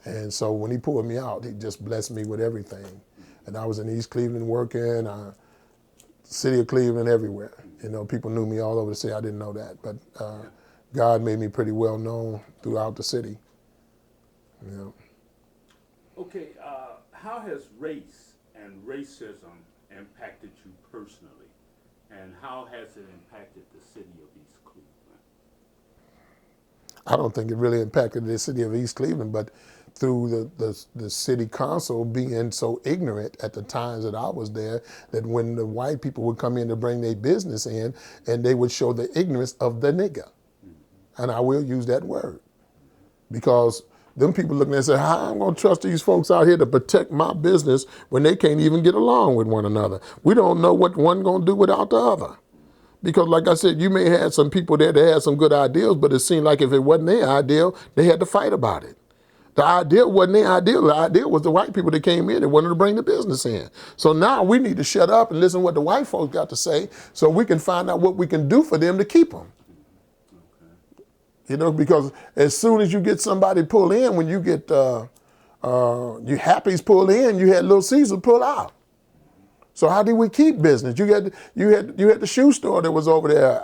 Speaker 2: And so when he pulled me out, he just blessed me with everything. And I was in East Cleveland working, city of Cleveland, everywhere. You know, people knew me all over the city. I didn't know that. But God made me pretty well known throughout the city. You know.
Speaker 1: Okay, how has race and racism impacted you personally? And how has it impacted the city of East Cleveland?
Speaker 2: I don't think it really impacted the city of East Cleveland, but through the city council being so ignorant at the times that I was there, that when the white people would come in to bring their business in, and they would show the ignorance of the nigger. And I will use that word, because them people looking and say, how I'm going to trust these folks out here to protect my business when they can't even get along with one another. We don't know what one going to do without the other. Because like I said, you may have some people there that had some good ideals, but it seemed like if it wasn't their ideal, they had to fight about it. The ideal wasn't their ideal. The ideal was the white people that came in and wanted to bring the business in. So now we need to shut up and listen to what the white folks got to say, so we can find out what we can do for them to keep them. You know, because as soon as you get somebody pull in, when you get you Happies pull in, you had Little Caesar pull out. So how did we keep business? You had the shoe store that was over there.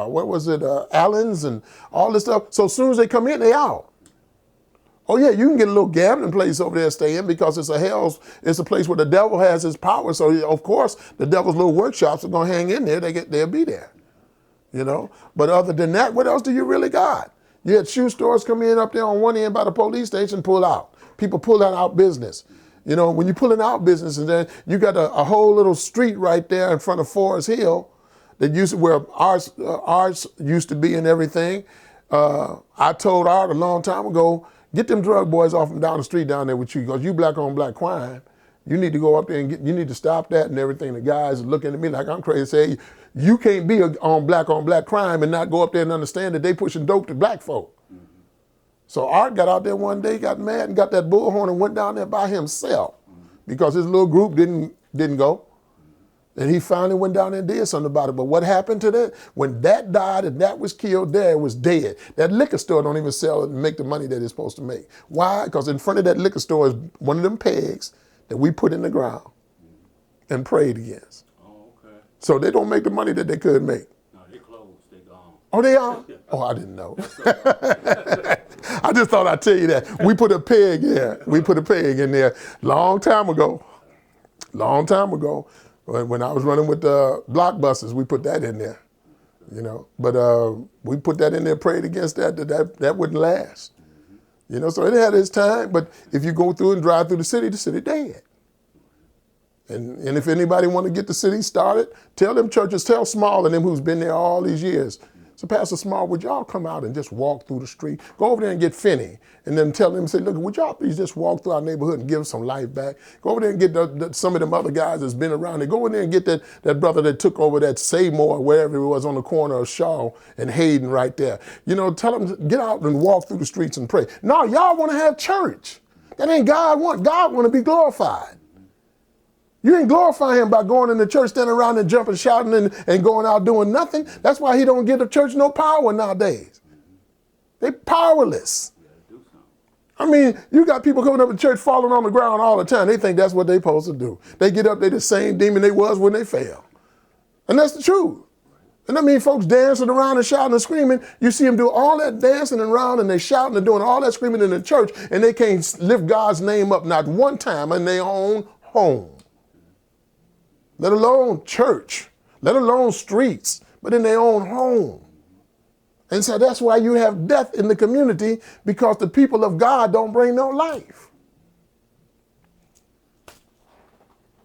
Speaker 2: What was it? Allen's and all this stuff. So as soon as they come in, they out. Oh yeah, you can get a little gambling place over there to stay in because it's a place where the devil has his power. So of course the devil's little workshops are gonna hang in there. They'll be there, you know. But other than that, what else do you really got? You had shoe stores come in up there on one end by the police station, pull out. People pull that out business. You know, when you're pulling out business, and then you got a whole little street right there in front of Forest Hill that used to where ours used to be and everything. I told Art a long time ago, get them drug boys off and down the street down there with you, because you black on black crime. You need to go up there and you need to stop that and everything. The guys are looking at me like I'm crazy. Say, you can't be on black crime and not go up there and understand that they pushing dope to black folk. So Art got out there one day, got mad and got that bullhorn and went down there by himself because his little group didn't go. And he finally went down there and did something about it. But what happened to that? When that died and that was killed, there it was dead. That liquor store don't even sell it and make the money that it's supposed to make. Why? Because in front of that liquor store is one of them pegs that we put in the ground and prayed against.
Speaker 1: Oh, okay.
Speaker 2: So they don't make the money that they could make.
Speaker 1: No, they closed. They gone.
Speaker 2: Oh, they are? Oh, I didn't know. I just thought I'd tell you that. We put a peg there. We put a peg in there long time ago. Long time ago. When I was running with the blockbusters, we put that in there. You know. But we put that in there, prayed against that wouldn't last. You know, so it had its time, but if you go through and drive through the city dead. And if anybody want to get the city started, tell them churches, tell Small and them who's been there all these years. So Pastor Small, would y'all come out and just walk through the street? Go over there and get Finney. And then tell them, say, look, would y'all please just walk through our neighborhood and give us some life back? Go over there and get some of them other guys that's been around there. Go in there and get that brother that took over that Seymour, wherever it was on the corner of Shaw and Hayden right there. You know, tell them, get out and walk through the streets and pray. No, y'all want to have church. That ain't God want. God want to be glorified. You ain't glorifying him by going in the church, standing around and jumping, shouting, and going out doing nothing. That's why he don't give the church no power nowadays. They powerless. I mean, you got people coming up to church falling on the ground all the time. They think that's what they supposed to do. They get up, they the same demon they was when they fell. And that's the truth. And I mean, folks dancing around and shouting and screaming. You see them do all that dancing around and they shouting and doing all that screaming in the church, and they can't lift God's name up not one time in their own home. Let alone church, let alone streets, but in their own home. And so that's why you have death in the community, because the people of God don't bring no life.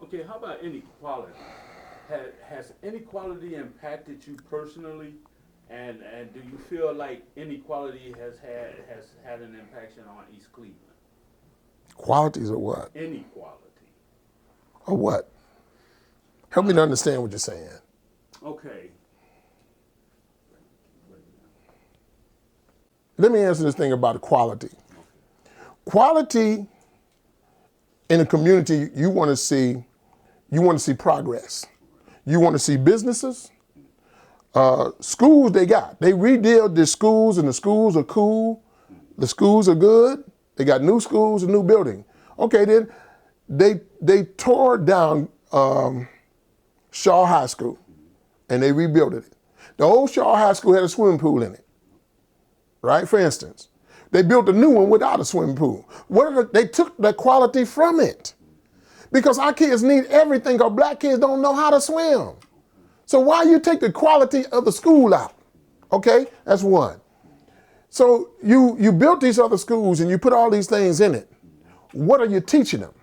Speaker 1: Okay, how about inequality? Has inequality impacted you personally? And do you feel like inequality has had an impact on East Cleveland?
Speaker 2: Qualities of what?
Speaker 1: Inequality.
Speaker 2: Or what? Help me to understand what you're saying.
Speaker 1: Okay.
Speaker 2: Let me answer this thing about equality. Quality in a community, you want to see progress. You want to see businesses, schools they redid the schools, and the schools are cool. The schools are good. They got new schools and new building. Okay, then they tore down Shaw High School, and they rebuilt it. The old Shaw High School had a swimming pool in it, right? For instance, they built a new one without a swimming pool. They took the quality from it, because our kids need everything, because black kids don't know how to swim. So why you take the quality of the school out? Okay, that's one. So you built these other schools and you put all these things in it. What are you teaching them?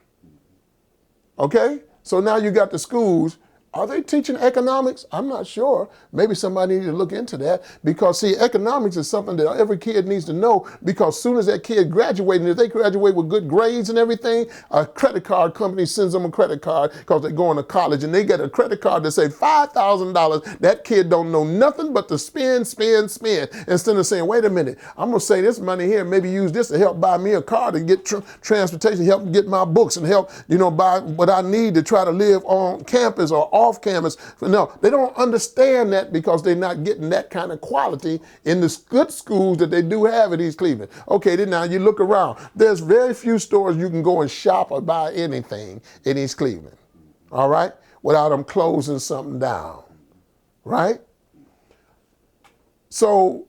Speaker 2: Okay, so now you got the schools. Are they teaching economics? I'm not sure. Maybe somebody needs to look into that, because see, economics is something that every kid needs to know, because as soon as that kid graduates, and if they graduate with good grades and everything, a credit card company sends them a credit card because they're going to college, and they get a credit card that say $5,000. That kid don't know nothing but to spend, instead of saying, wait a minute, I'm going to save this money here, maybe use this to help buy me a car to get transportation, help get my books, and help, buy what I need to try to live on campus or off campus. No, they don't understand that, because they're not getting that kind of quality in the good schools that they do have in East Cleveland. Okay, then now you look around. There's very few stores you can go and shop or buy anything in East Cleveland. All right? without them closing something down, right? So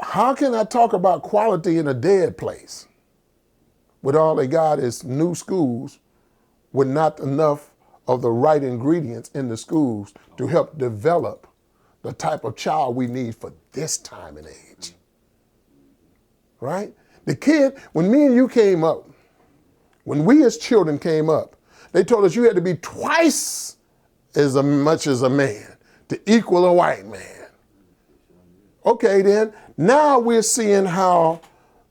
Speaker 2: how can I talk about quality in a dead place when all they got is new schools with not enough of the right ingredients in the schools to help develop the type of child we need for this time and age, right? The kid, when me and you came up, when we as children came up, they told us you had to be twice as much as a man to equal a white man. Okay, then, now we're seeing how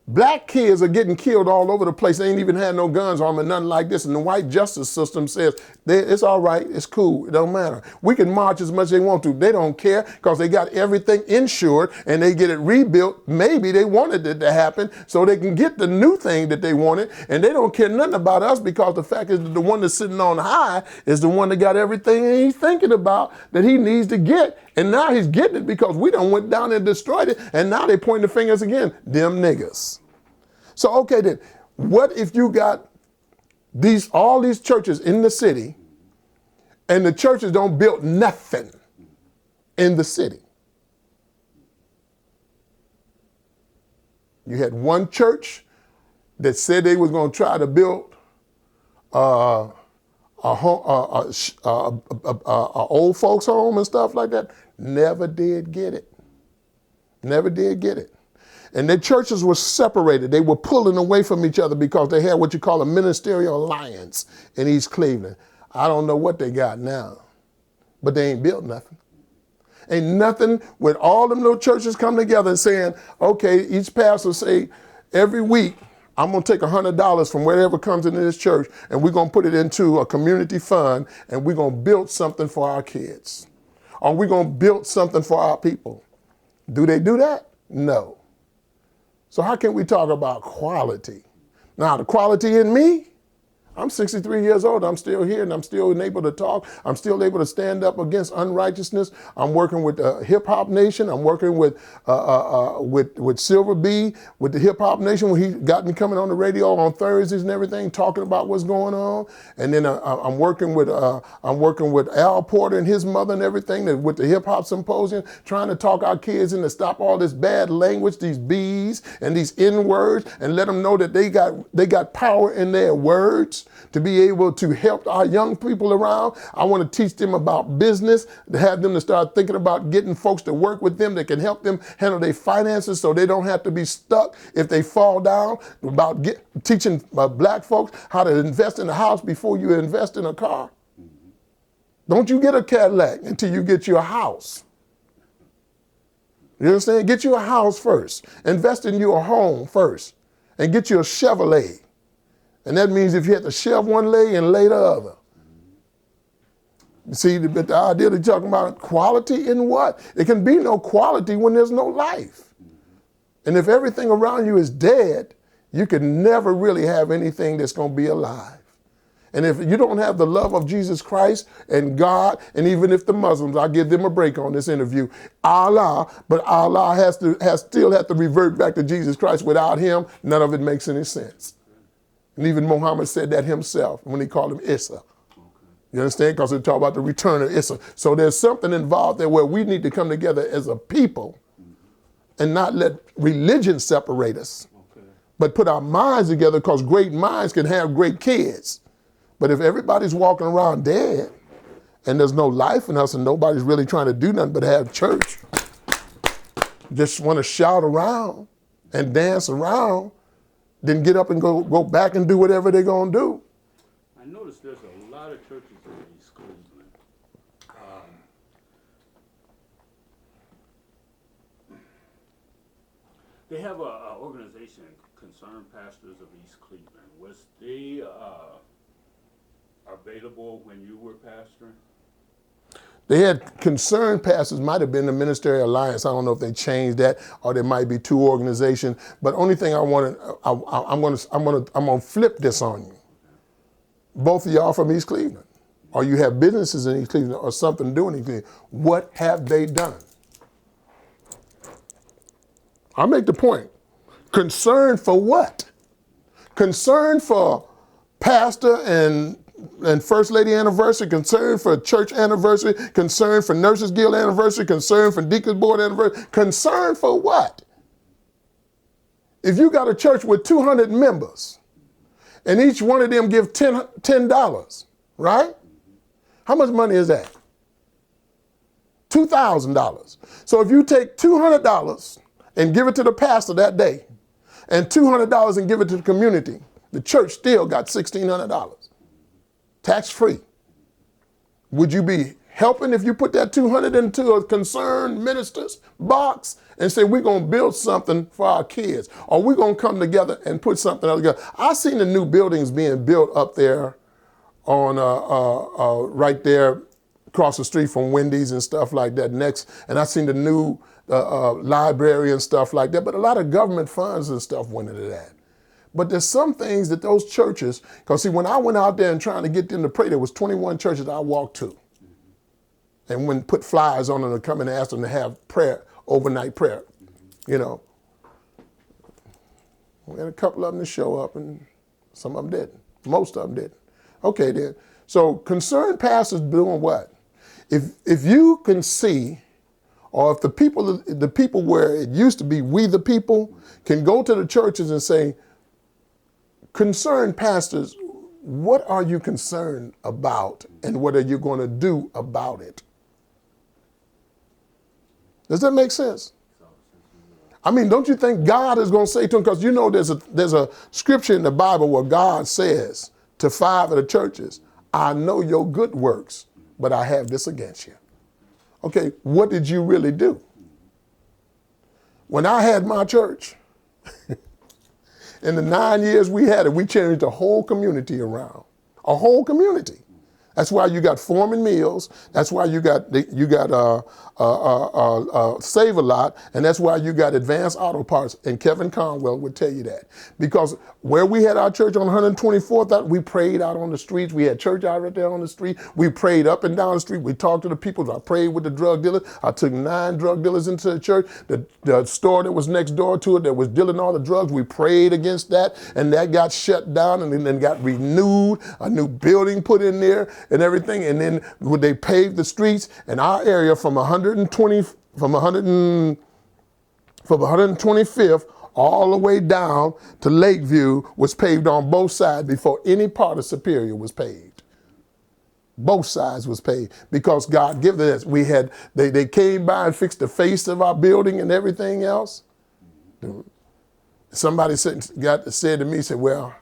Speaker 2: black kids are getting killed all over the place. They ain't even had no guns on them and nothing like this. And the white justice system says, it's all right, it's cool, it don't matter. We can march as much as they want to. They don't care because they got everything insured and they get it rebuilt. Maybe they wanted it to happen so they can get the new thing that they wanted. And they don't care nothing about us because the fact is that the one that's sitting on high is the one that got everything and he's thinking about that he needs to get. And now he's getting it because we done went down and destroyed it. And now they pointing the fingers again, them niggas. So, okay then, what if you got all these churches in the city and the churches don't build nothing in the city? You had one church that said they was going to try to build a old folks home and stuff like that. Never did get it. Never did get it. And their churches were separated. They were pulling away from each other because they had what you call a ministerial alliance in East Cleveland. I don't know what they got now, but they ain't built nothing. Ain't nothing with all them little churches come together and saying, okay, each pastor say, every week, I'm going to take $100 from whatever comes into this church and we're going to put it into a community fund and we're going to build something for our kids. Or we're going to build something for our people. Do they do that? No. So how can we talk about quality? Now, the quality in me, I'm 63 years old. I'm still here and I'm still able to talk. I'm still able to stand up against unrighteousness. I'm working with Hip Hop Nation. I'm working with Silver B, with the Hip Hop Nation, when he got me coming on the radio on Thursdays and everything, talking about what's going on. And then I'm working with Al Porter and his mother and everything with the Hip Hop Symposium, trying to talk our kids into stop all this bad language, these B's and these N words, and let them know that they got power in their words to be able to help our young people around. I want to teach them about business, to have them to start thinking about getting folks to work with them that can help them handle their finances so they don't have to be stuck if they fall down, about teaching black folks how to invest in a house before you invest in a car. Don't you get a Cadillac until you get your house. You understand? Get you a house first. Invest in your home first and get you a Chevrolet. And that means if you have to shove one leg and lay the other. See, but the idea they're talking about quality in what? It can be no quality when there's no life. And if everything around you is dead, you can never really have anything that's going to be alive. And if you don't have the love of Jesus Christ and God, and even if the Muslims, I'll give them a break on this interview, Allah, but Allah still have to revert back to Jesus Christ. Without him, none of it makes any sense. And even Muhammad said that himself when he called him Isa. You understand? Because they talk about the return of Isa. So there's something involved there where we need to come together as a people and not let religion separate us, but put our minds together, because great minds can have great kids. But if everybody's walking around dead and there's no life in us and nobody's really trying to do nothing but have church, just want to shout around and dance around, then get up and go back and do whatever they're going to do.
Speaker 1: I noticed there's a lot of churches in East Cleveland. They have an organization, Concerned Pastors of East Cleveland. Was they available when you were pastoring?
Speaker 2: They had Concerned Pastors, might have been the Ministerial Alliance. I don't know if they changed that, or there might be two organizations. But only thing I'm gonna flip this on you. Both of y'all from East Cleveland, or you have businesses in East Cleveland, or something to do in East Cleveland. What have they done? I'll make the point. Concern for what? Concern for pastor and and First Lady anniversary, concern for church anniversary, concern for Nurses Guild anniversary, concern for Deacons Board anniversary. Concern for what? If you got a church with 200 members and each one of them give $10, right? How much money is that? $2,000. So if you take $200 and give it to the pastor that day and $200 and give it to the community, the church still got $1,600, tax-free. Would you be helping if you put that $200 into a concerned minister's box and say, we're going to build something for our kids, or we're going to come together and put something else together? I've seen the new buildings being built up there on right there across the street from Wendy's and stuff like that next, and I've seen the new library and stuff like that, but a lot of government funds and stuff went into that. But there's some things that those churches, because see, when I went out there and trying to get them to pray, there was 21 churches I walked to. And when put flyers on them to come and ask them to have prayer, overnight prayer, you know. We had a couple of them to show up and some of them didn't. Most of them didn't. Okay then. So concerned pastors doing what? If you can see, or if the people where it used to be we the people can go to the churches and say, concerned pastors, what are you concerned about and what are you going to do about it? Does that make sense? I mean, don't you think God is going to say to them, because you know there's a scripture in the Bible where God says to 5 of the churches, I know your good works, but I have this against you. Okay, what did you really do? When I had my church, in the 9 years we had it, we changed the whole community around. A whole community. That's why you got Foreman Meals. That's why you got Save a Lot, and that's why you got Advanced Auto Parts. And Kevin Conwell would tell you that, because where we had our church on 124th, we prayed out on the streets. We had church out right there on the street. We prayed up and down the street. We talked to the people. I prayed with the drug dealers. I took 9 drug dealers into the church. The store that was next door to it that was dealing all the drugs, we prayed against that, and that got shut down and then got renewed. A new building put in there and everything, and then when they paved the streets in our area from 125th all the way down to Lakeview was paved on both sides before any part of Superior was paved. Both sides was paved because God gave us. They came by and fixed the face of our building and everything else. Somebody said to me, said, well,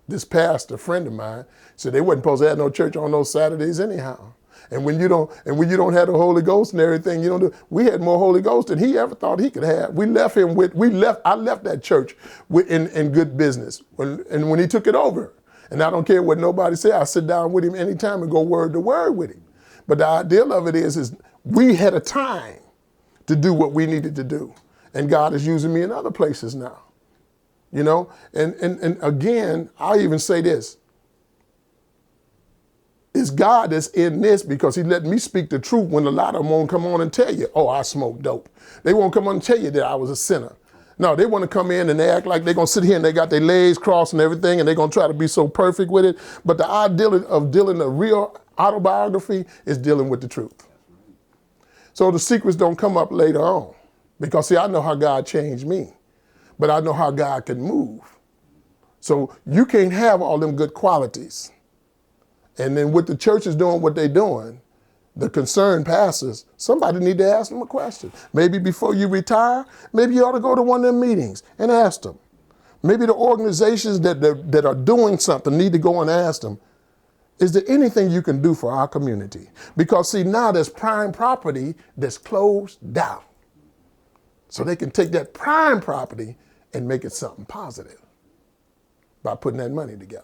Speaker 2: this pastor, friend of mine, said they wasn't supposed to have no church on those Saturdays anyhow. And when you don't have the Holy Ghost and everything, you don't do. We had more Holy Ghost than he ever thought he could have. I left that church in good business when he took it over. And I don't care what nobody say. I sit down with him anytime and go word to word with him. But the ideal of it is we had a time to do what we needed to do. And God is using me in other places now. You know, and again, I'll even say this. It's God that's in this because he let me speak the truth when a lot of them won't come on and tell you, oh, I smoked dope. They won't come on and tell you that I was a sinner. No, they want to come in and they act like they're going to sit here and they got their legs crossed and everything and they're going to try to be so perfect with it. But the idea of dealing a real autobiography is dealing with the truth. So the secrets don't come up later on because, see, I know how God changed me. But I know how God can move. So you can't have all them good qualities. And then with the churches doing what they're doing, the concerned pastors, somebody need to ask them a question. Maybe before you retire, maybe you ought to go to one of them meetings and ask them. Maybe the organizations that are doing something need to go and ask them, is there anything you can do for our community? Because see, now there's prime property that's closed down. So they can take that prime property and make it something positive by putting that money together.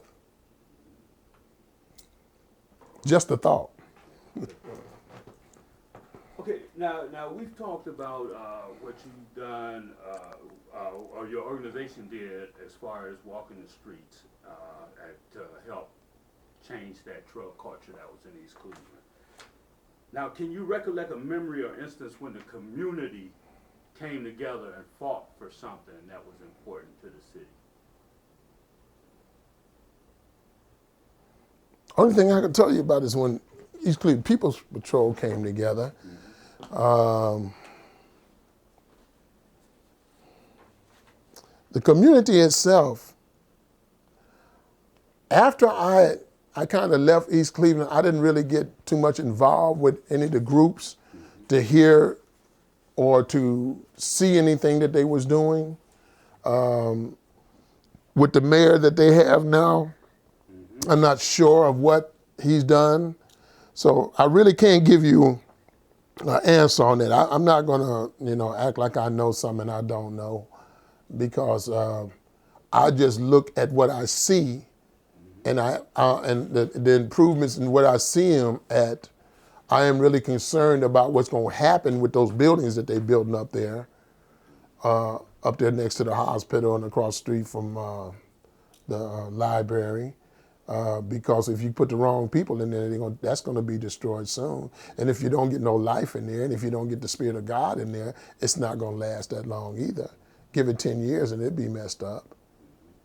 Speaker 2: Just a thought.
Speaker 1: Okay, now we've talked about what you've done, or your organization did as far as walking the streets to help change that drug culture that was in East Cleveland. Now, can you recollect a memory or instance when the community came together and fought for something that was important to the city?
Speaker 2: Only thing I can tell you about is when East Cleveland People's Patrol came together. The community itself, after I kind of left East Cleveland, I didn't really get too much involved with any of the groups to hear or to see anything that they was doing. With the mayor that they have now, I'm not sure of what he's done. So I really can't give you an answer on that. I'm not gonna, act like I know something I don't know, because I just look at what I see, and and the improvements in what I see them at. I am really concerned about what's going to happen with those buildings that they're building up there next to the hospital and across the street from the library. Because if you put the wrong people in there, that's going to be destroyed soon. And if you don't get no life in there, and if you don't get the Spirit of God in there, it's not going to last that long either. Give it 10 years and it'd be messed up,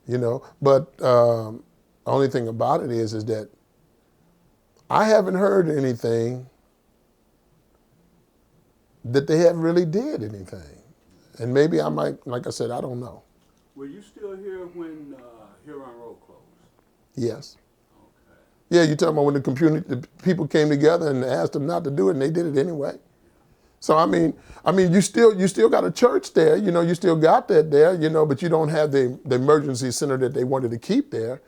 Speaker 2: But the only thing about it is that I haven't heard anything that they haven't really did anything. And maybe I might, like I said, I don't know.
Speaker 1: Were you still here when Huron Road closed?
Speaker 2: Yes.
Speaker 1: Okay.
Speaker 2: Yeah, you're talking about when the people came together and asked them not to do it, and they did it anyway. So I mean, you still got a church there, you still got that there, but you don't have the emergency center that they wanted to keep there,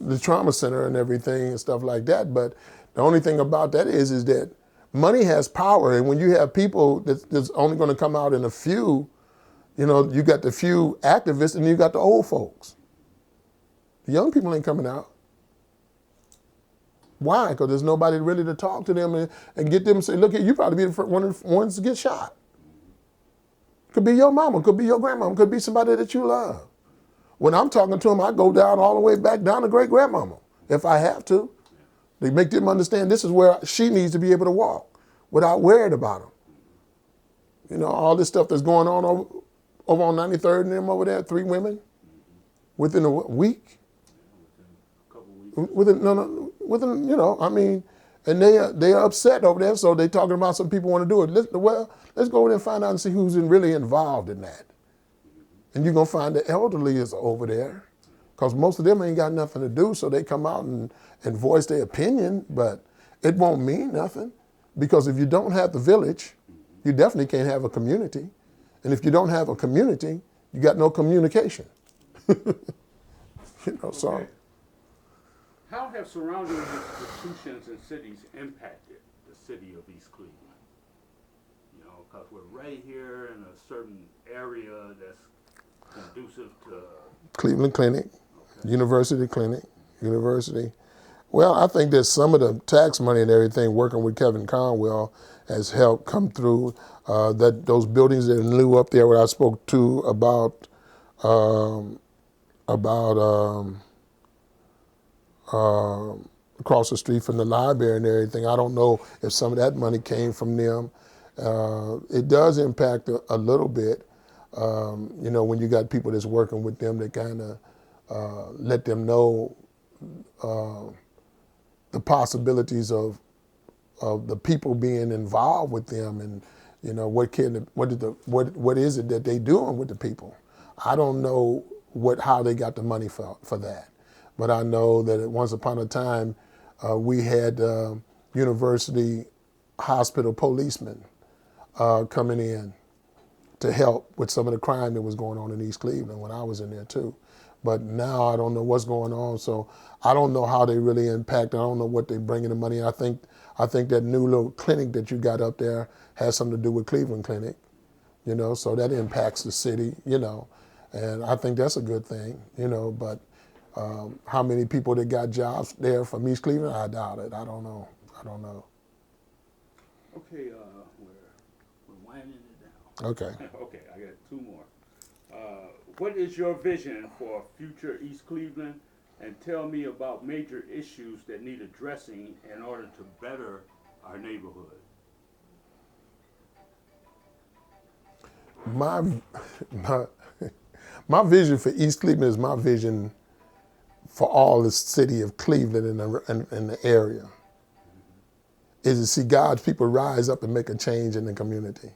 Speaker 2: the trauma center and everything and stuff like that. But the only thing about that is that money has power, and when you have people that's only going to come out in a few, you got the few activists and you got the old folks. The young people ain't coming out. Why? Because there's nobody really to talk to them and get them to say, look, you probably be the first one of the ones to get shot. Could be your mama, could be your grandmama, could be somebody that you love. When I'm talking to them, I go down all the way back down to great-grandmama, if I have to. They make them understand this is where she needs to be able to walk without worrying about them. All this stuff that's going on over on 93rd and them over there, 3 women, within a week. Within, and they are upset over there, so they talking about some people want to do it. Let's go over there and find out and see who's really involved in that. And you're going to find the elderly is over there, because most of them ain't got nothing to do, so they come out and voice their opinion, but it won't mean nothing, because if you don't have the village, you definitely can't have a community. And if you don't have a community, you got no communication. So.
Speaker 1: Okay. How have surrounding institutions and cities impacted the city of East Cleveland? Because we're right here in a certain area that's conducive to...
Speaker 2: Cleveland Clinic, okay. University. Well, I think that some of the tax money and everything, working with Kevin Conwell, has helped come through. That those buildings that are new up there, where I spoke to about across the street from the library and everything. I don't know if some of that money came from them. It does impact a little bit, when you got people that's working with them that kind of let them know the possibilities of the people being involved with them, and what is it that they doing with the people. I don't know how they got the money for that. But I know that once upon a time, we had university hospital policemen coming in to help with some of the crime that was going on in East Cleveland when I was in there too. But now I don't know what's going on, so I don't know how they really impact. I don't know what they bring in the money. I think that new little clinic that you got up there has something to do with Cleveland Clinic, so that impacts the city, and I think that's a good thing, but how many people that got jobs there from East Cleveland? I doubt it. I don't know.
Speaker 1: Okay, we're winding it down.
Speaker 2: Okay.
Speaker 1: Okay, I got 2 more. What is your vision for future East Cleveland? And tell me about major issues that need addressing in order to better our neighborhood.
Speaker 2: My vision for East Cleveland is my vision for all the city of Cleveland and the area is to see God's people rise up and make a change in the community.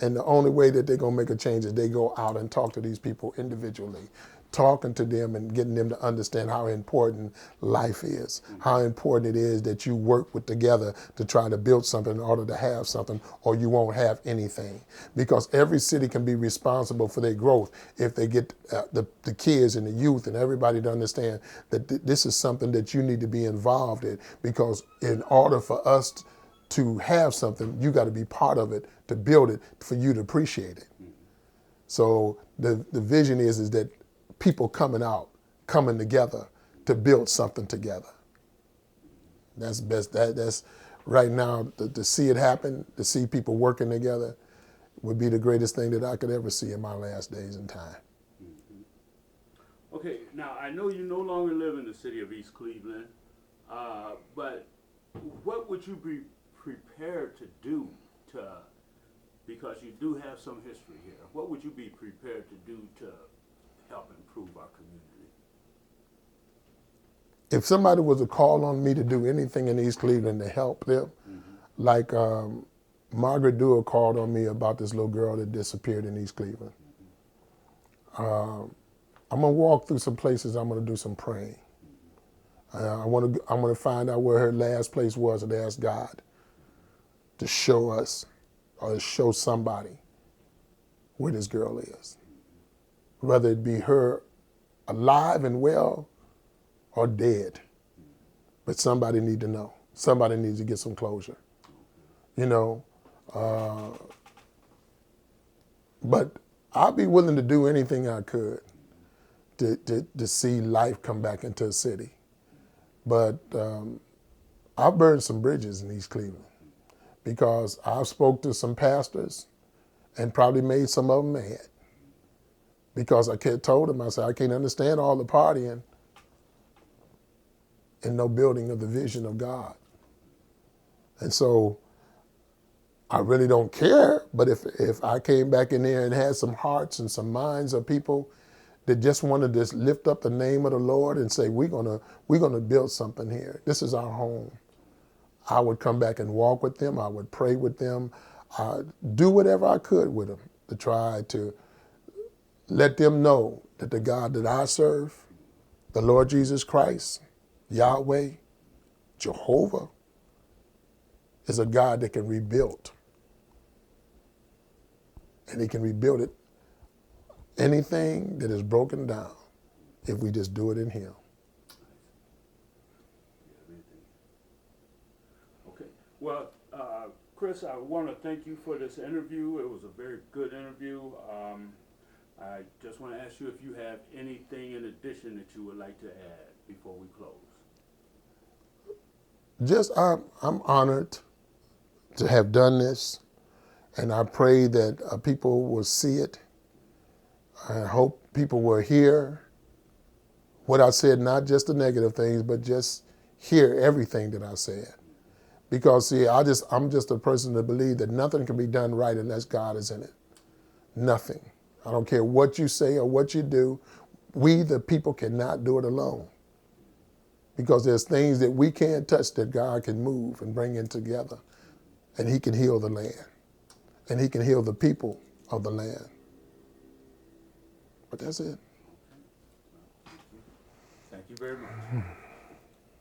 Speaker 2: And the only way that they're going to make a change is they go out and talk to these people individually, talking to them and getting them to understand how important life is, how important it is that you work together to try to build something in order to have something, or you won't have anything. Because every city can be responsible for their growth if they get the kids and the youth and everybody to understand that this is something that you need to be involved in. Because in order for us to have something, you got to be part of it to build it for you to appreciate it. So the vision is that people coming together to build something together. That's best. That's right now to see it happen, to see people working together would be the greatest thing that I could ever see in my last days and time.
Speaker 1: Okay, now I know you no longer live in the city of East Cleveland, but what would you be prepared to do because you do have some history here, what would you be prepared to do to help improve our community?
Speaker 2: If somebody was to call on me to do anything in East Cleveland to help them, like Margaret Dewar called on me about this little girl that disappeared in East Cleveland. I'm gonna walk through some places. I'm gonna do some praying. I'm gonna find out where her last place was and ask God to show us or to show somebody where this girl is. Whether it be her alive and well or dead. But somebody need to know. Somebody needs to get some closure. You know, but I'd be willing to do anything I could to see life come back into a city. But I burned some bridges in East Cleveland because I spoke to some pastors and probably made some of them mad. Because I told them, I said, I can't understand all the partying and no building of the vision of God. And so I really don't care, but if I came back in there and had some hearts and some minds of people that just wanted to lift up the name of the Lord and say, we're gonna build something here. This is our home. I would come back and walk with them. I would pray with them. Do whatever I could with them to try to let them know that the God that I serve, the Lord Jesus Christ, Yahweh, Jehovah, is a God that can rebuild. And he can rebuild it, anything that is broken down, if we just do it in him.
Speaker 1: Okay. Well, Chris, I want to thank you for this interview. It was a very good interview. I just want to ask you if you have anything in addition that you would like to add before we close.
Speaker 2: Just, I'm honored to have done this, and I pray that people will see it. I hope people will hear what I said, not just the negative things, but just hear everything that I said. Because see, I'm just a person that believes that nothing can be done right unless God is in it. Nothing. I don't care what you say or what you do. We, the people, cannot do it alone. Because there's things that we can't touch that God can move and bring in together. And he can heal the land. And he can heal the people of the land. But that's it.
Speaker 1: Thank you very much.